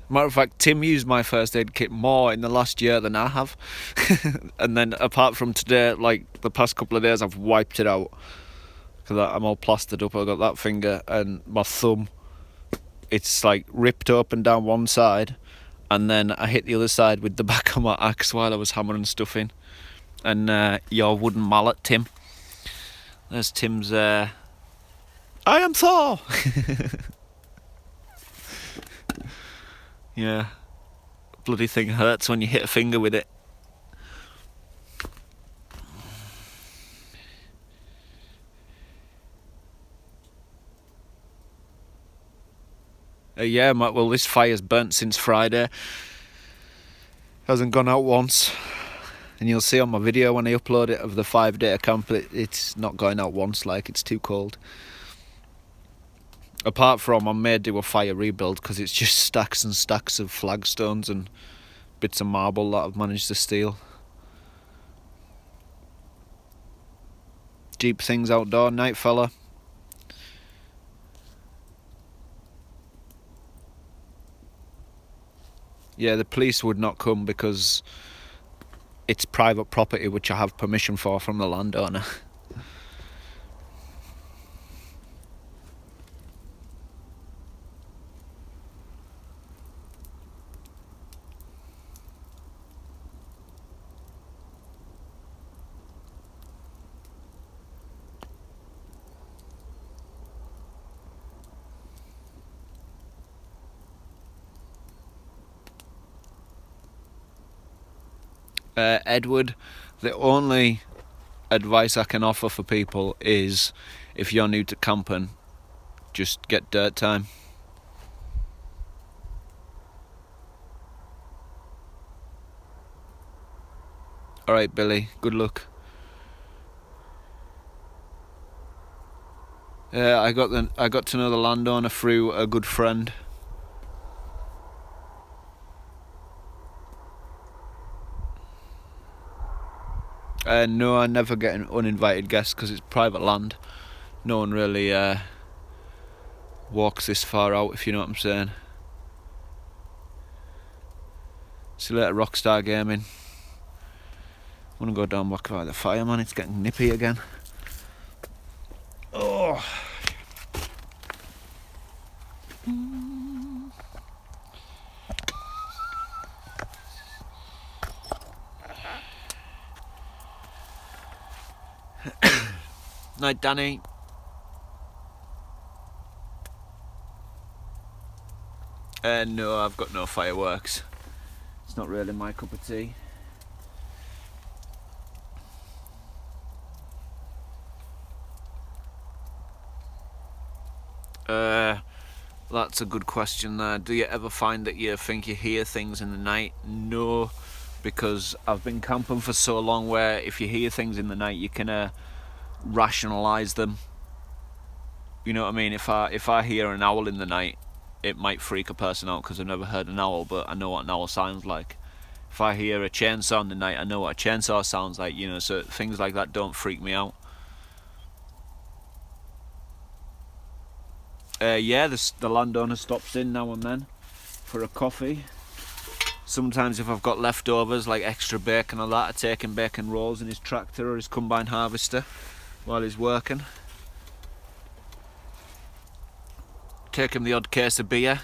Matter of fact, Tim used my first aid kit more in the last year than I have. And then apart from today, like the past couple of days, I've wiped it out because I'm all plastered up. I got that finger and my thumb. It's like ripped open down one side, and then I hit the other side with the back of my axe while I was hammering stuff in. And your wooden mallet, Tim. There's Tim's I am Thor. Yeah, bloody thing hurts when you hit a finger with it. Yeah, well, this fire's burnt since Friday. Hasn't gone out once. And you'll see on my video when I upload it of the 5-day camp, it's not going out once, like it's too cold. Apart from I may do a fire rebuild because it's just stacks and stacks of flagstones and bits of marble that I've managed to steal. Jeep things outdoor, night fella. Yeah, the police would not come because it's private property which I have permission for from the landowner. Edward, the only advice I can offer for people is, if you're new to camping, just get dirt time. Alright, Billy, good luck. I got to know the landowner through a good friend. No, I never get an uninvited guests because it's private land. No one really walks this far out, if you know what I'm saying. See you later, Rockstar Gaming. I want to go down back by the fire, man. It's getting nippy again. Oh. Night, Danny. No, I've got no fireworks. It's not really my cup of tea. That's a good question there. Do you ever find that you think you hear things in the night? No, because I've been camping for so long where if you hear things in the night you can rationalise them. You know what I mean? If I hear an owl in the night, it might freak a person out because I've never heard an owl, but I know what an owl sounds like. If I hear a chainsaw in the night, I know what a chainsaw sounds like, you know, so things like that don't freak me out. Yeah, the landowner stops in now and then for a coffee. Sometimes if I've got leftovers, like extra bacon or that, I take him bacon rolls in his tractor or his combine harvester while he's working. Take him the odd case of beer.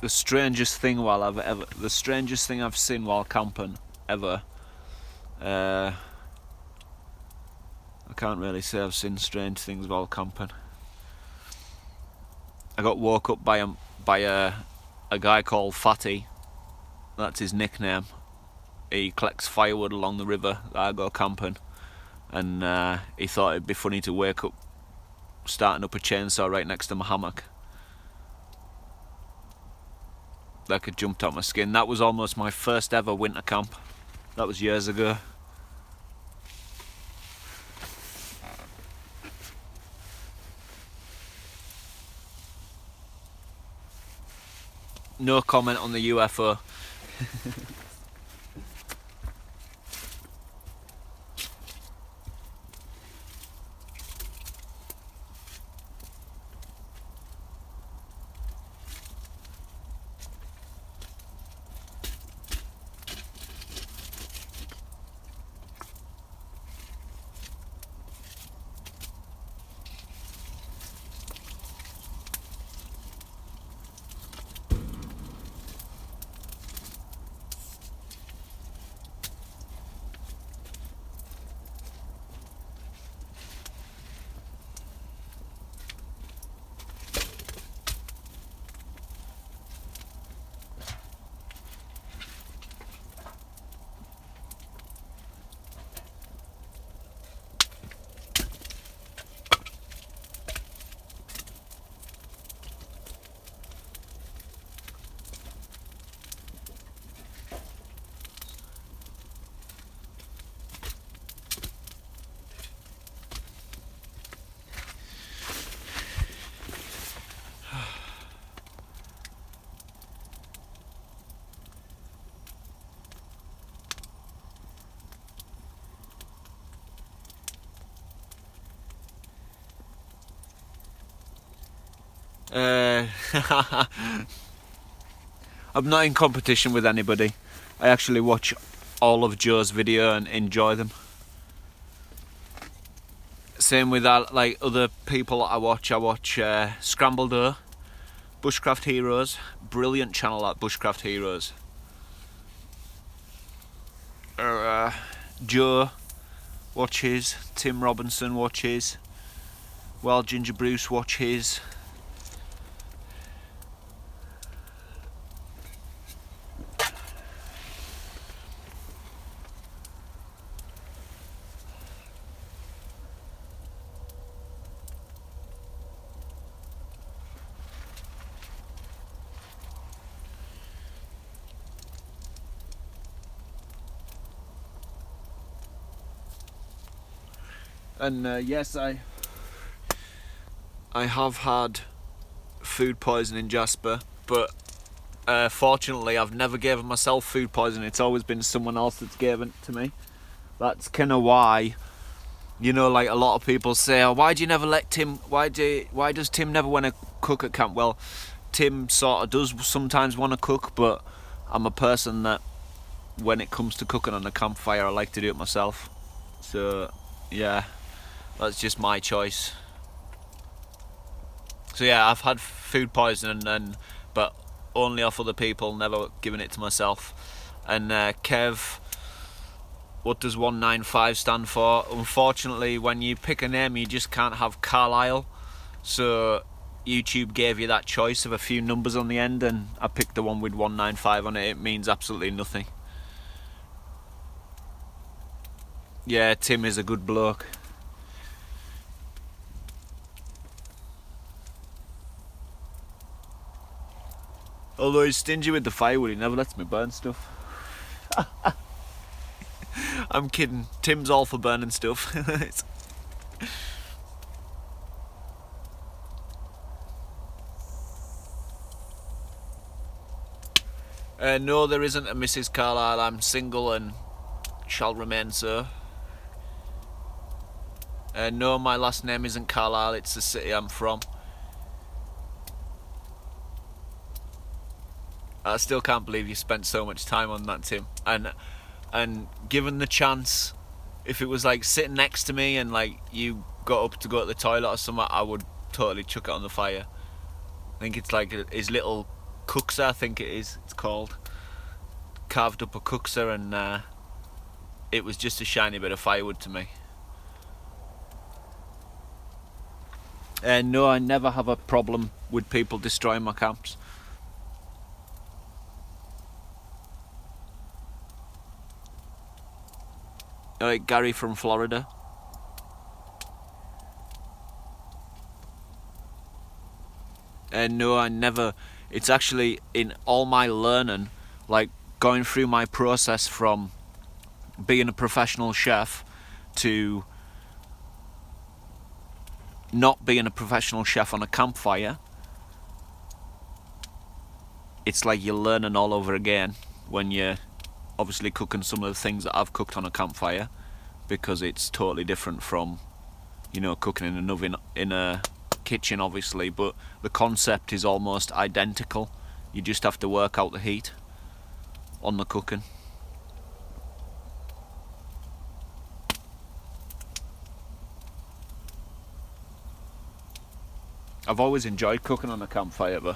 The strangest thing I've seen while camping ever. I can't really say I've seen strange things while camping. I got woke up by a guy called Fatty. That's his nickname. He collects firewood along the river that I go camping, and he thought it'd be funny to wake up starting up a chainsaw right next to my hammock. Like it jumped out my skin. That was almost my first ever winter camp. That was years ago. No comment on the UFO. I'm not in competition with anybody. I actually watch all of Joe's video and enjoy them. Same with like other people I watch. I watch Scrambled O, Bushcraft Heroes, brilliant channel at Bushcraft Heroes. Joe watches, Tim Robinson watches. while Ginger Bruce watch his. And yes, I have had food poisoning, Jasper, but fortunately I've never given myself food poisoning. It's always been someone else that's given it to me. That's kind of why, you know, like a lot of people say, oh, why do you never let Tim, why does Tim never want to cook at camp? Well, Tim sort of does sometimes want to cook, but I'm a person that when it comes to cooking on a campfire, I like to do it myself. So yeah, that's just my choice. So yeah, I've had food poisoning, but only off other people, never given it to myself. And Kev, what does 195 stand for? Unfortunately, when you pick a name, you just can't have Carlisle. So YouTube gave you that choice of a few numbers on the end, and I picked the one with 195 on it. It means absolutely nothing. Yeah, Tim is a good bloke. Although he's stingy with the firewood, he never lets me burn stuff. I'm kidding. Tim's all for burning stuff. No, there isn't a Mrs. Carlisle. I'm single and shall remain so. No, my last name isn't Carlisle. It's the city I'm from. I still can't believe you spent so much time on that, Tim. And given the chance, if it was like sitting next to me and like you got up to go to the toilet or something, I would totally chuck it on the fire. I think it's like his little cookser, I think it is, it's called. Carved up a cookser, and it was just a shiny bit of firewood to me. No, I never have a problem with people destroying my camps. Gary from Florida. No, I never. It's actually in all my learning, like going through my process from being a professional chef to not being a professional chef on a campfire. It's like you're learning all over again when you're obviously cooking some of the things that I've cooked on a campfire, because it's totally different from, you know, cooking in an oven in a kitchen, obviously, but the concept is almost identical. You just have to work out the heat on the cooking. I've always enjoyed cooking on a campfire, but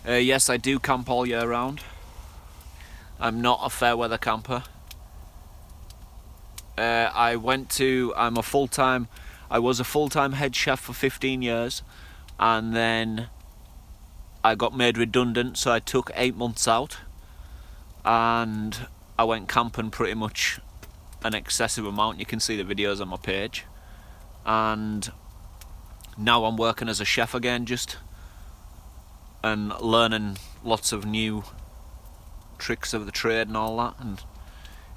yes, I do camp all year round. I'm not a fair weather camper. I was a full-time head chef for 15 years, and then I got made redundant, so I took 8 months out, and I went camping pretty much an excessive amount. You can see the videos on my page, and now I'm working as a chef again, and learning lots of new tricks of the trade and all that. And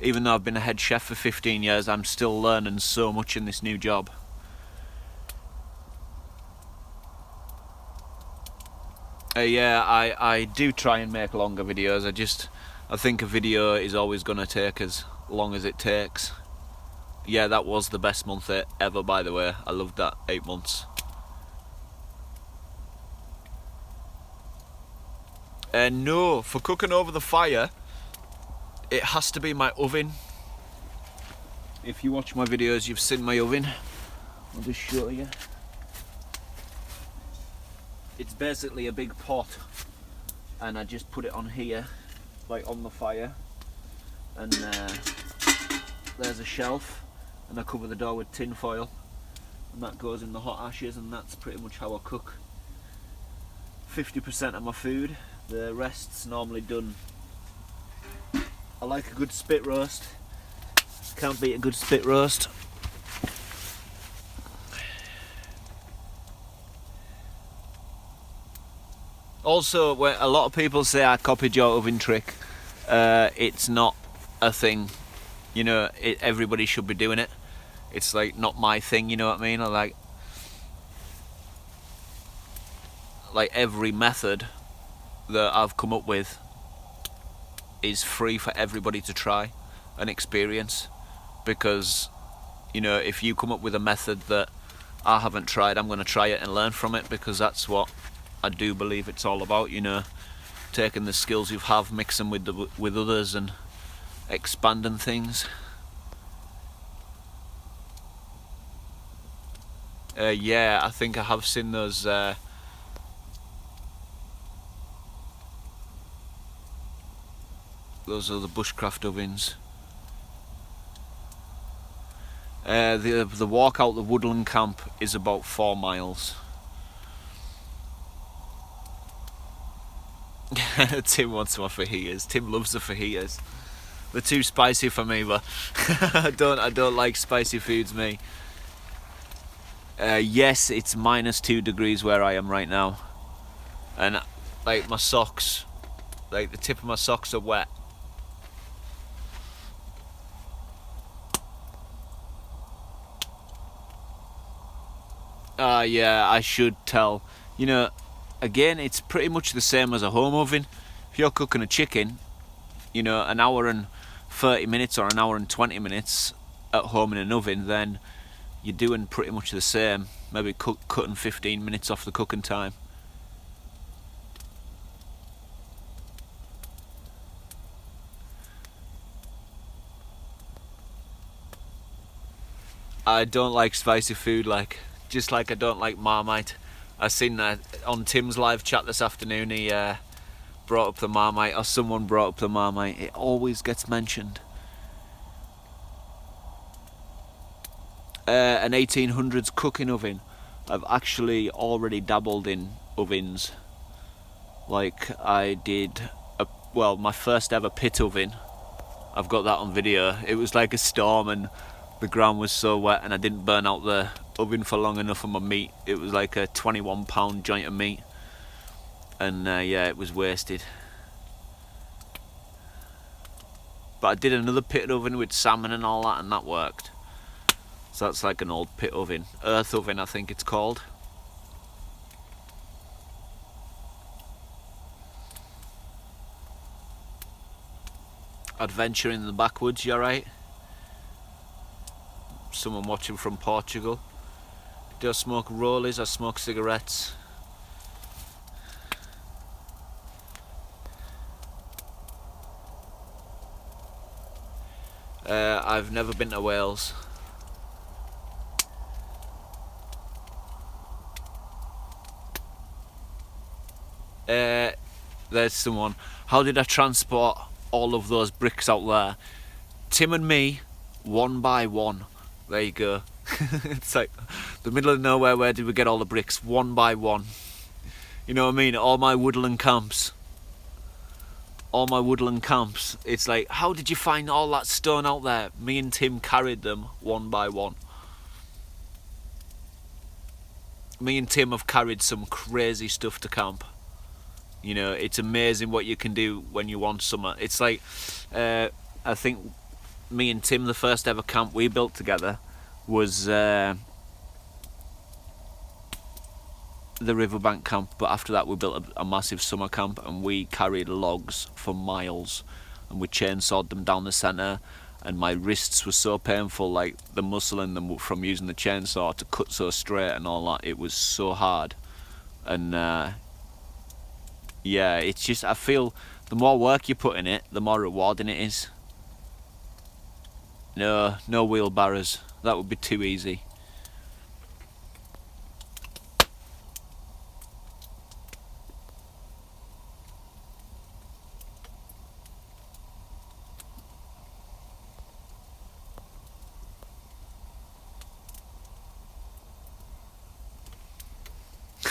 even though I've been a head chef for 15 years, I'm still learning so much in this new job. Yeah, I do try and make longer videos. I think a video is always going to take as long as it takes. Yeah, that was the best month ever, by the way. I loved that 8 months. No, for cooking over the fire, it has to be my oven. If you watch my videos, you've seen my oven. I'll just show you. It's basically a big pot, and I just put it on here, like on the fire, and there's a shelf, and I cover the door with tin foil, and that goes in the hot ashes, and that's pretty much how I cook 50% of my food. The rest's normally done. I like a good spit roast. Can't beat a good spit roast. Also, where a lot of people say I copied your oven trick, it's not a thing. You know, everybody should be doing it. It's like not my thing. You know what I mean? I like every method that I've come up with is free for everybody to try and experience, because you know, if you come up with a method that I haven't tried, I'm going to try it and learn from it, because that's what I do believe it's all about, you know, taking the skills you have, mix them with others and expanding things. Yeah, I think I have seen those are the bushcraft ovens. The walk out the woodland camp is about 4 miles. Tim wants my fajitas. Tim loves the fajitas. They're too spicy for me, but I don't like spicy foods, me. Yes, it's -2 degrees where I am right now, and like my socks, like the tip of my socks are wet. Yeah, I should tell. You know, again, it's pretty much the same as a home oven. If you're cooking a chicken, you know, an hour and 30 minutes or an hour and 20 minutes at home in an oven, then you're doing pretty much the same. Maybe cutting 15 minutes off the cooking time. I don't like spicy food, just like I don't like Marmite. I seen that on Tim's live chat this afternoon. He brought up the Marmite, or someone brought up the Marmite. It always gets mentioned. An 1800s cooking oven. I've actually already dabbled in ovens. Like I did, my first ever pit oven. I've got that on video. It was like a storm and the ground was so wet, and I didn't burn out the oven for long enough on my meat. It was like a 21-pound joint of meat, and yeah, it was wasted. But I did another pit oven with salmon and all that, and that worked. So that's like an old pit oven, earth oven I think it's called. Adventure in the backwoods, you alright? Someone watching from Portugal. Do I smoke rollies? I smoke cigarettes. I've never been to Wales. There's someone. How did I transport all of those bricks out there? Tim and me, one by one. There you go. It's like the middle of nowhere. Where did we get all the bricks? One by one. You know what I mean? All my woodland camps. It's like, how did you find all that stone out there? Me and Tim carried them one by one. Me and Tim have carried some crazy stuff to camp. You know, it's amazing what you can do when you want summer. It's like, I think me and Tim, the first ever camp we built together was the riverbank camp, but after that we built a massive summer camp, and we carried logs for miles, and we chainsawed them down the centre, and my wrists were so painful, like the muscle in them from using the chainsaw to cut so straight and all that. It was so hard. And yeah, it's just, I feel the more work you put in it, the more rewarding it is. No wheelbarrows. That would be too easy.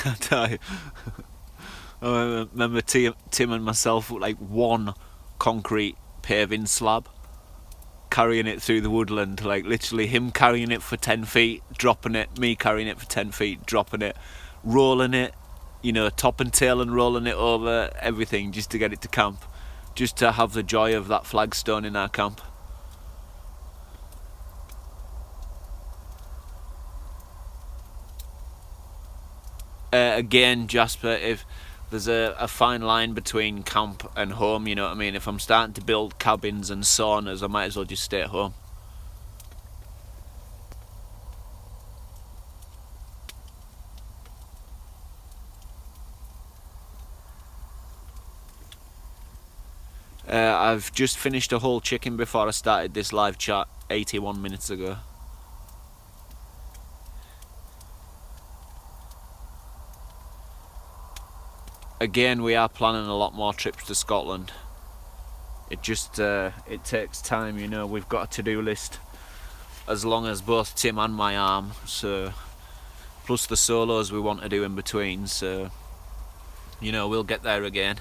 I tell you. I remember Tim and myself with like one concrete paving slab, carrying it through the woodland, like literally him carrying it for 10 feet, dropping it, me carrying it for 10 feet, dropping it, rolling it, you know, top and tail and rolling it over, everything, just to get it to camp, just to have the joy of that flagstone in our camp. Again, Jasper, if there's a fine line between camp and home, you know what I mean? If I'm starting to build cabins and saunas, I might as well just stay at home. I've just finished a whole chicken before I started this live chat 81 minutes ago. Again, we are planning a lot more trips to Scotland. It just it takes time, you know. We've got a to-do list as long as both Tim and my arm, so plus the solos we want to do in between, so you know, we'll get there again.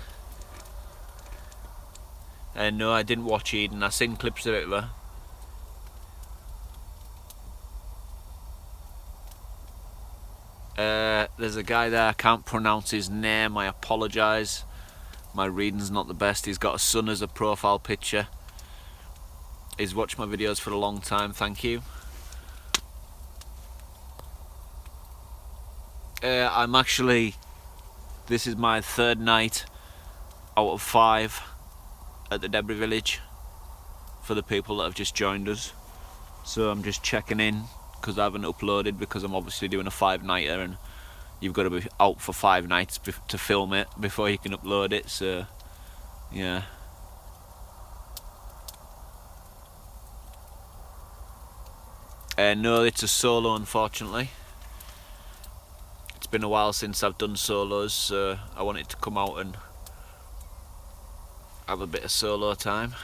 And no, I didn't watch Eden. I seen clips of it though. There's a guy there, I can't pronounce his name, I apologise. My reading's not the best. He's got a son as a profile picture. He's watched my videos for a long time, thank you. I'm actually, this is my third night out of 5 at the Debris Village for the people that have just joined us. So I'm just checking in because I haven't uploaded, because I'm obviously doing a 5-nighter and you've got to be out for 5 nights to film it before you can upload it, so yeah. No, it's a solo unfortunately. It's been a while since I've done solos, so I wanted to come out and have a bit of solo time.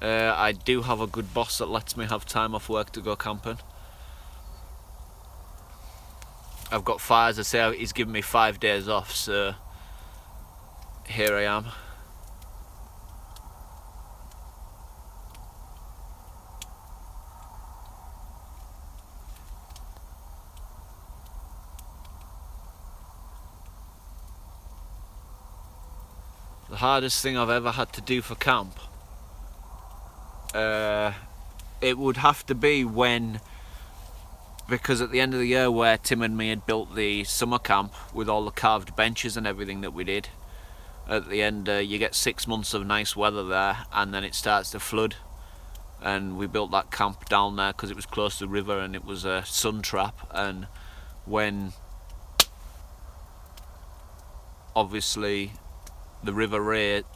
I do have a good boss that lets me have time off work to go camping. I've got as I say, he's given me 5 days off, so here I am. The hardest thing I've ever had to do for camp, it would have to be when, because at the end of the year where Tim and me had built the summer camp with all the carved benches and everything that we did, at the end you get 6 months of nice weather there and then it starts to flood, and we built that camp down there because it was close to the river and it was a sun trap, and when obviously the river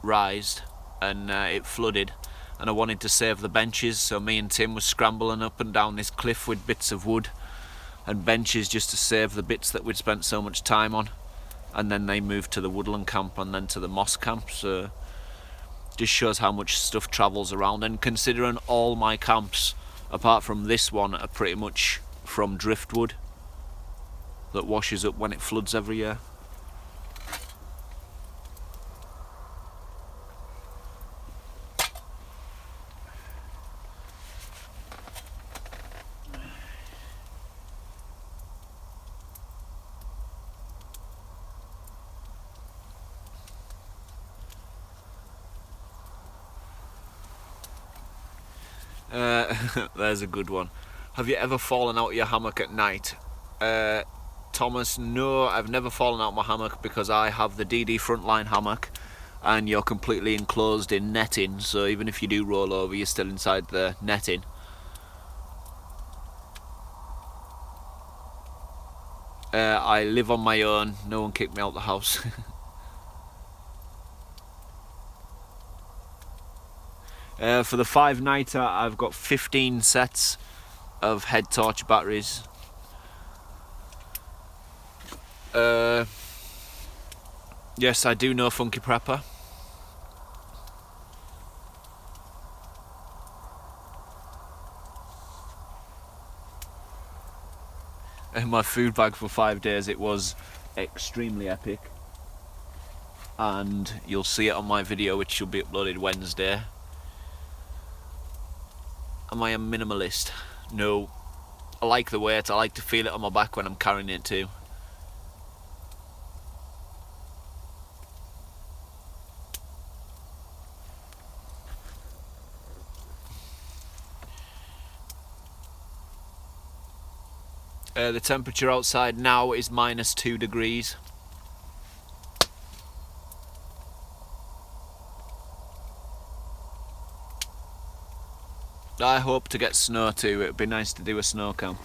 rised and it flooded, and I wanted to save the benches, so me and Tim were scrambling up and down this cliff with bits of wood and benches just to save the bits that we'd spent so much time on, and then they moved to the woodland camp and then to the moss camp, so just shows how much stuff travels around. And considering all my camps apart from this one are pretty much from driftwood that washes up when it floods every year. There's a good one. Have you ever fallen out of your hammock at night? Thomas, no, I've never fallen out of my hammock because I have the DD Frontline hammock and you're completely enclosed in netting, so even if you do roll over you're still inside the netting. I live on my own, no one kicked me out of the house. For the 5-nighter I've got 15 sets of head torch batteries. Yes, I do know Funky Prepper. in my food bag for 5 days. It was extremely epic, and you'll see it on my video, which should be uploaded Wednesday. Am I a minimalist? No. I like the weight, I like to feel it on my back when I'm carrying it too. The temperature outside now is -2 degrees. I hope to get snow too. It would be nice to do a snow camp.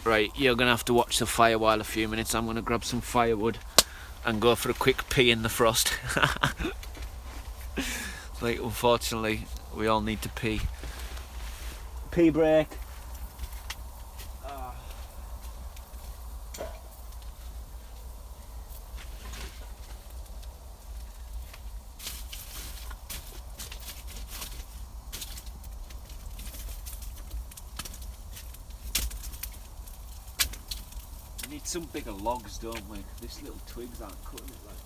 Right, you're going to have to watch the fire while a few minutes. I'm going to grab some firewood and go for a quick pee in the frost. Like, unfortunately, we all need to pee. Pee break. We need some bigger logs, don't we? These little twigs aren't cutting it like.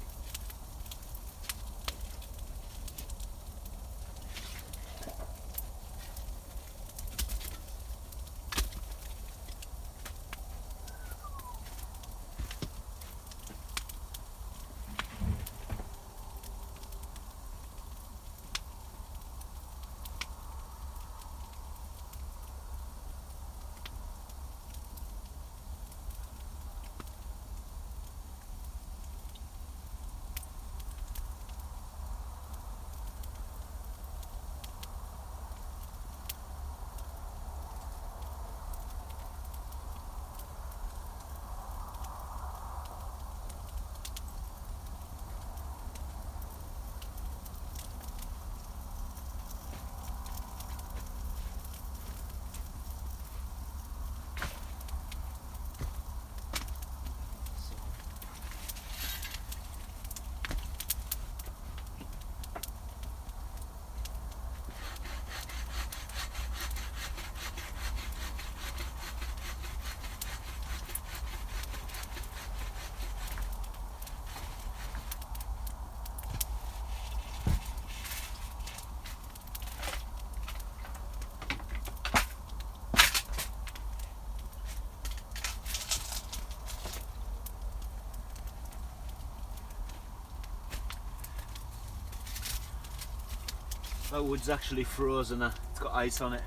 That wood's actually frozen, it's got ice on it.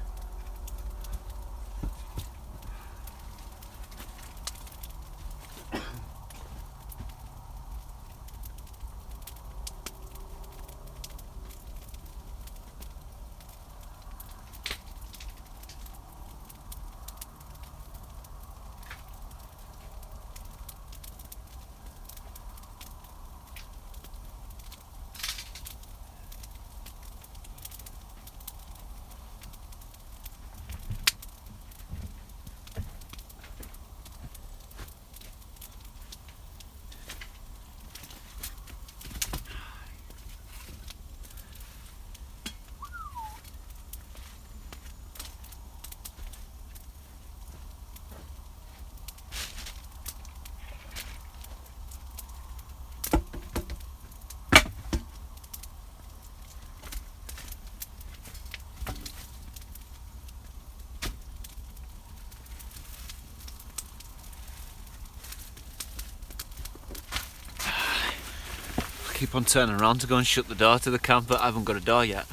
Keep on turning around to go and shut the door to the camp, but I haven't got a door yet.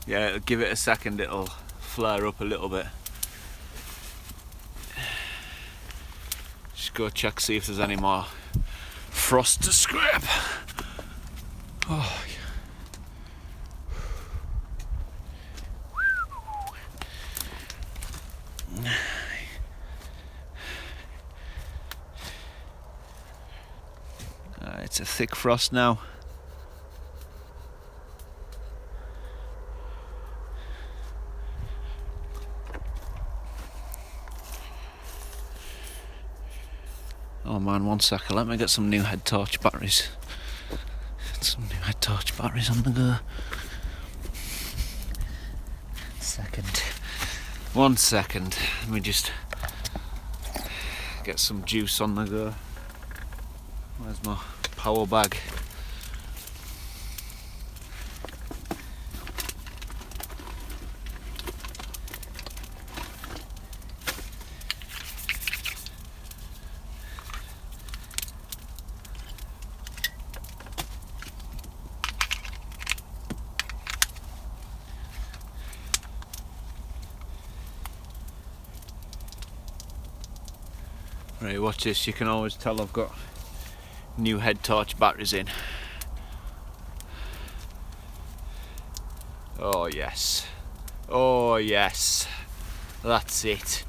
Yeah, give it a second, it'll flare up a little bit. Just go check, see if there's any more frost to scrape. Oh, it's a thick frost now. mind, 1 second. Let me get some new head torch batteries. Some new head torch batteries on the go. 1 second. Let me just get some juice on the go. Where's my power bag? Right, watch this. You can always tell I've got new head torch batteries in. Oh yes. Oh yes. That's it.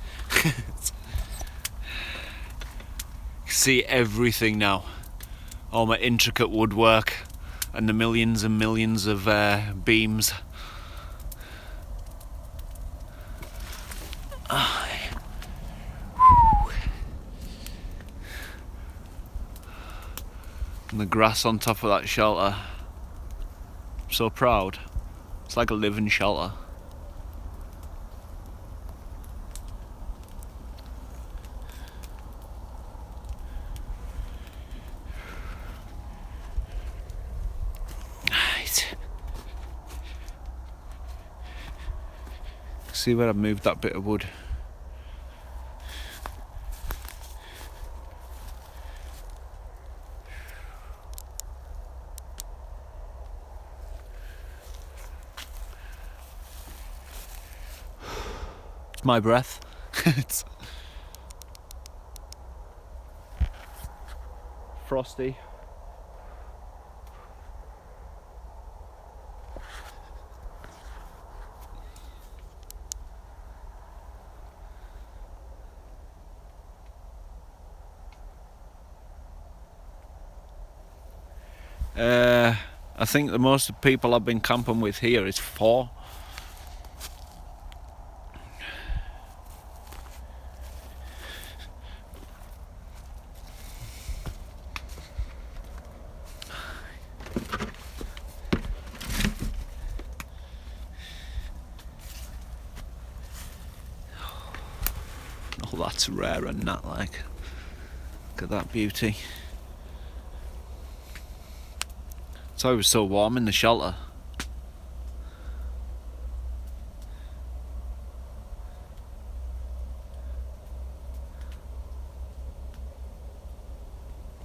See everything now. All my intricate woodwork and the millions and millions of beams. And the grass on top of that shelter. I'm so proud. It's like a living shelter. Right. See where I've moved that bit of wood? It's my breath. It's frosty. I think the most people I've been camping with here is 4. Oh, that's rare and that, like. Look at that beauty. It's always so warm in the shelter.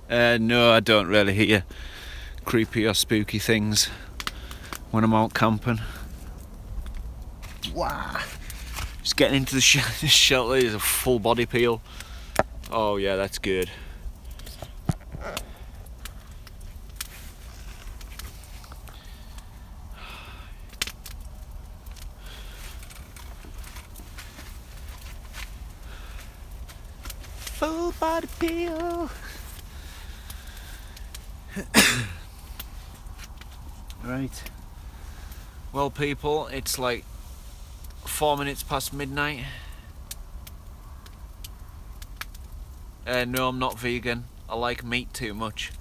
No, I don't really hear creepy or spooky things when I'm out camping. Wow! Just getting into the shelter is a full body peel. Oh yeah, that's good. Full body peel. Right. Well, people, it's like 4 minutes past midnight. No, I'm not vegan. I like meat too much,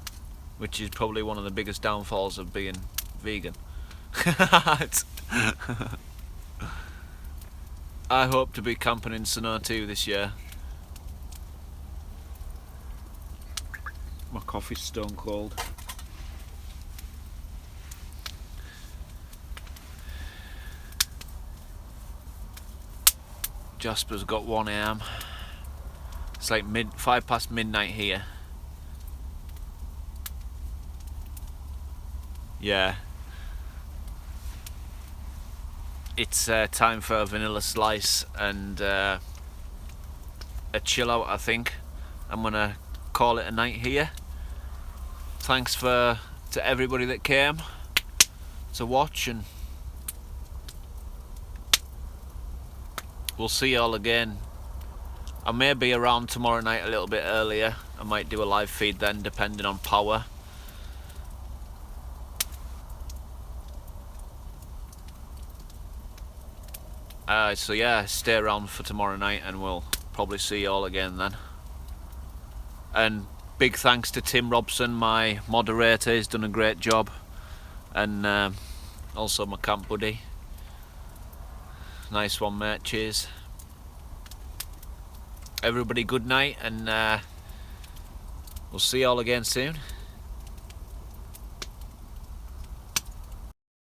which is probably one of the biggest downfalls of being vegan. I hope to be camping in snow too this year. My coffee's stone cold. Jasper's got 1 AM. It's like 5 past midnight here. Yeah. It's time for a vanilla slice and a chill out, I think. I'm gonna call it a night here. Thanks to everybody that came to watch, and we'll see you all again. I may be around tomorrow night a little bit earlier. I might do a live feed then, depending on power. So yeah, stay around for tomorrow night and we'll probably see you all again then. And big thanks to Tim Robson, my moderator. He's done a great job, and also my camp buddy. Nice one, mate. Cheers. Everybody, good night, and we'll see you all again soon.